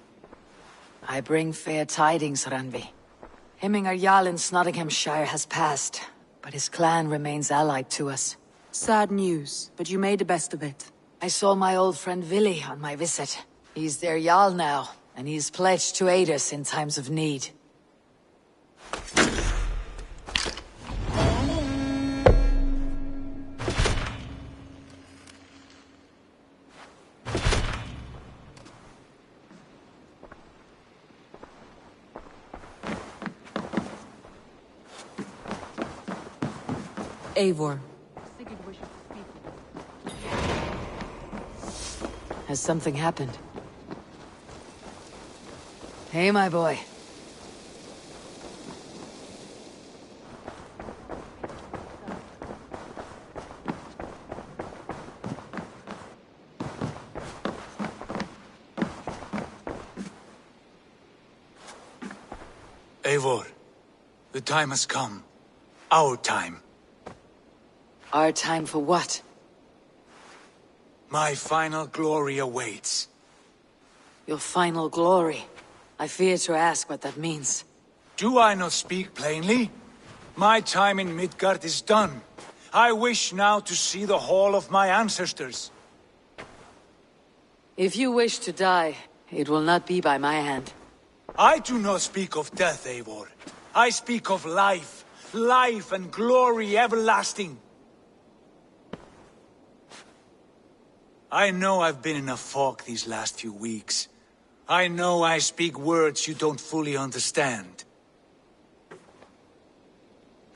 I bring fair tidings, Randvi. Hemmingar Jarl in Nottinghamshire has passed, but his clan remains allied to us. Sad news, but you made the best of it. I saw my old friend Vili on my visit. He's their Jarl now, and he's pledged to aid us in times of need. Eivor. Has something happened? Hey, my boy. Eivor, the time has come. Our time. Our time for what? My final glory awaits. Your final glory. I fear to ask what that means. Do I not speak plainly? My time in Midgard is done. I wish now to see the hall of my ancestors. If you wish to die, it will not be by my hand. I do not speak of death, Eivor. I speak of life. Life and glory everlasting. I know I've been in a fog these last few weeks. I know I speak words you don't fully understand.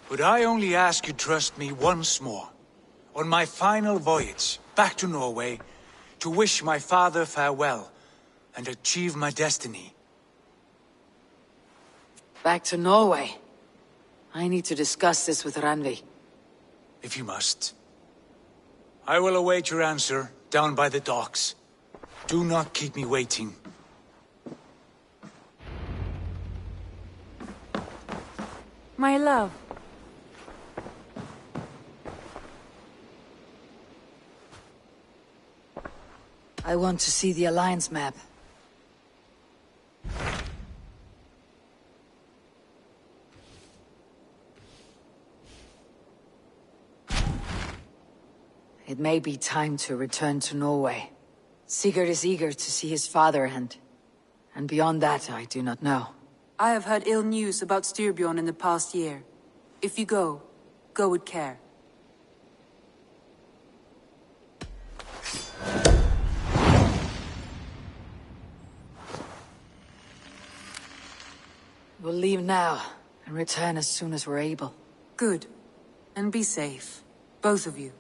But I only ask you trust me once more. On my final voyage, back to Norway, to wish my father farewell, and achieve my destiny. Back to Norway? I need to discuss this with Randvi. If you must. I will await your answer, down by the docks. Do not keep me waiting. My love. I want to see the Alliance map. It may be time to return to Norway. Sigurd is eager to see his father and beyond that I do not know. I have heard ill news about Styrbjorn in the past year. If you go, go with care. We'll leave now and return as soon as we're able. Good. And be safe. Both of you.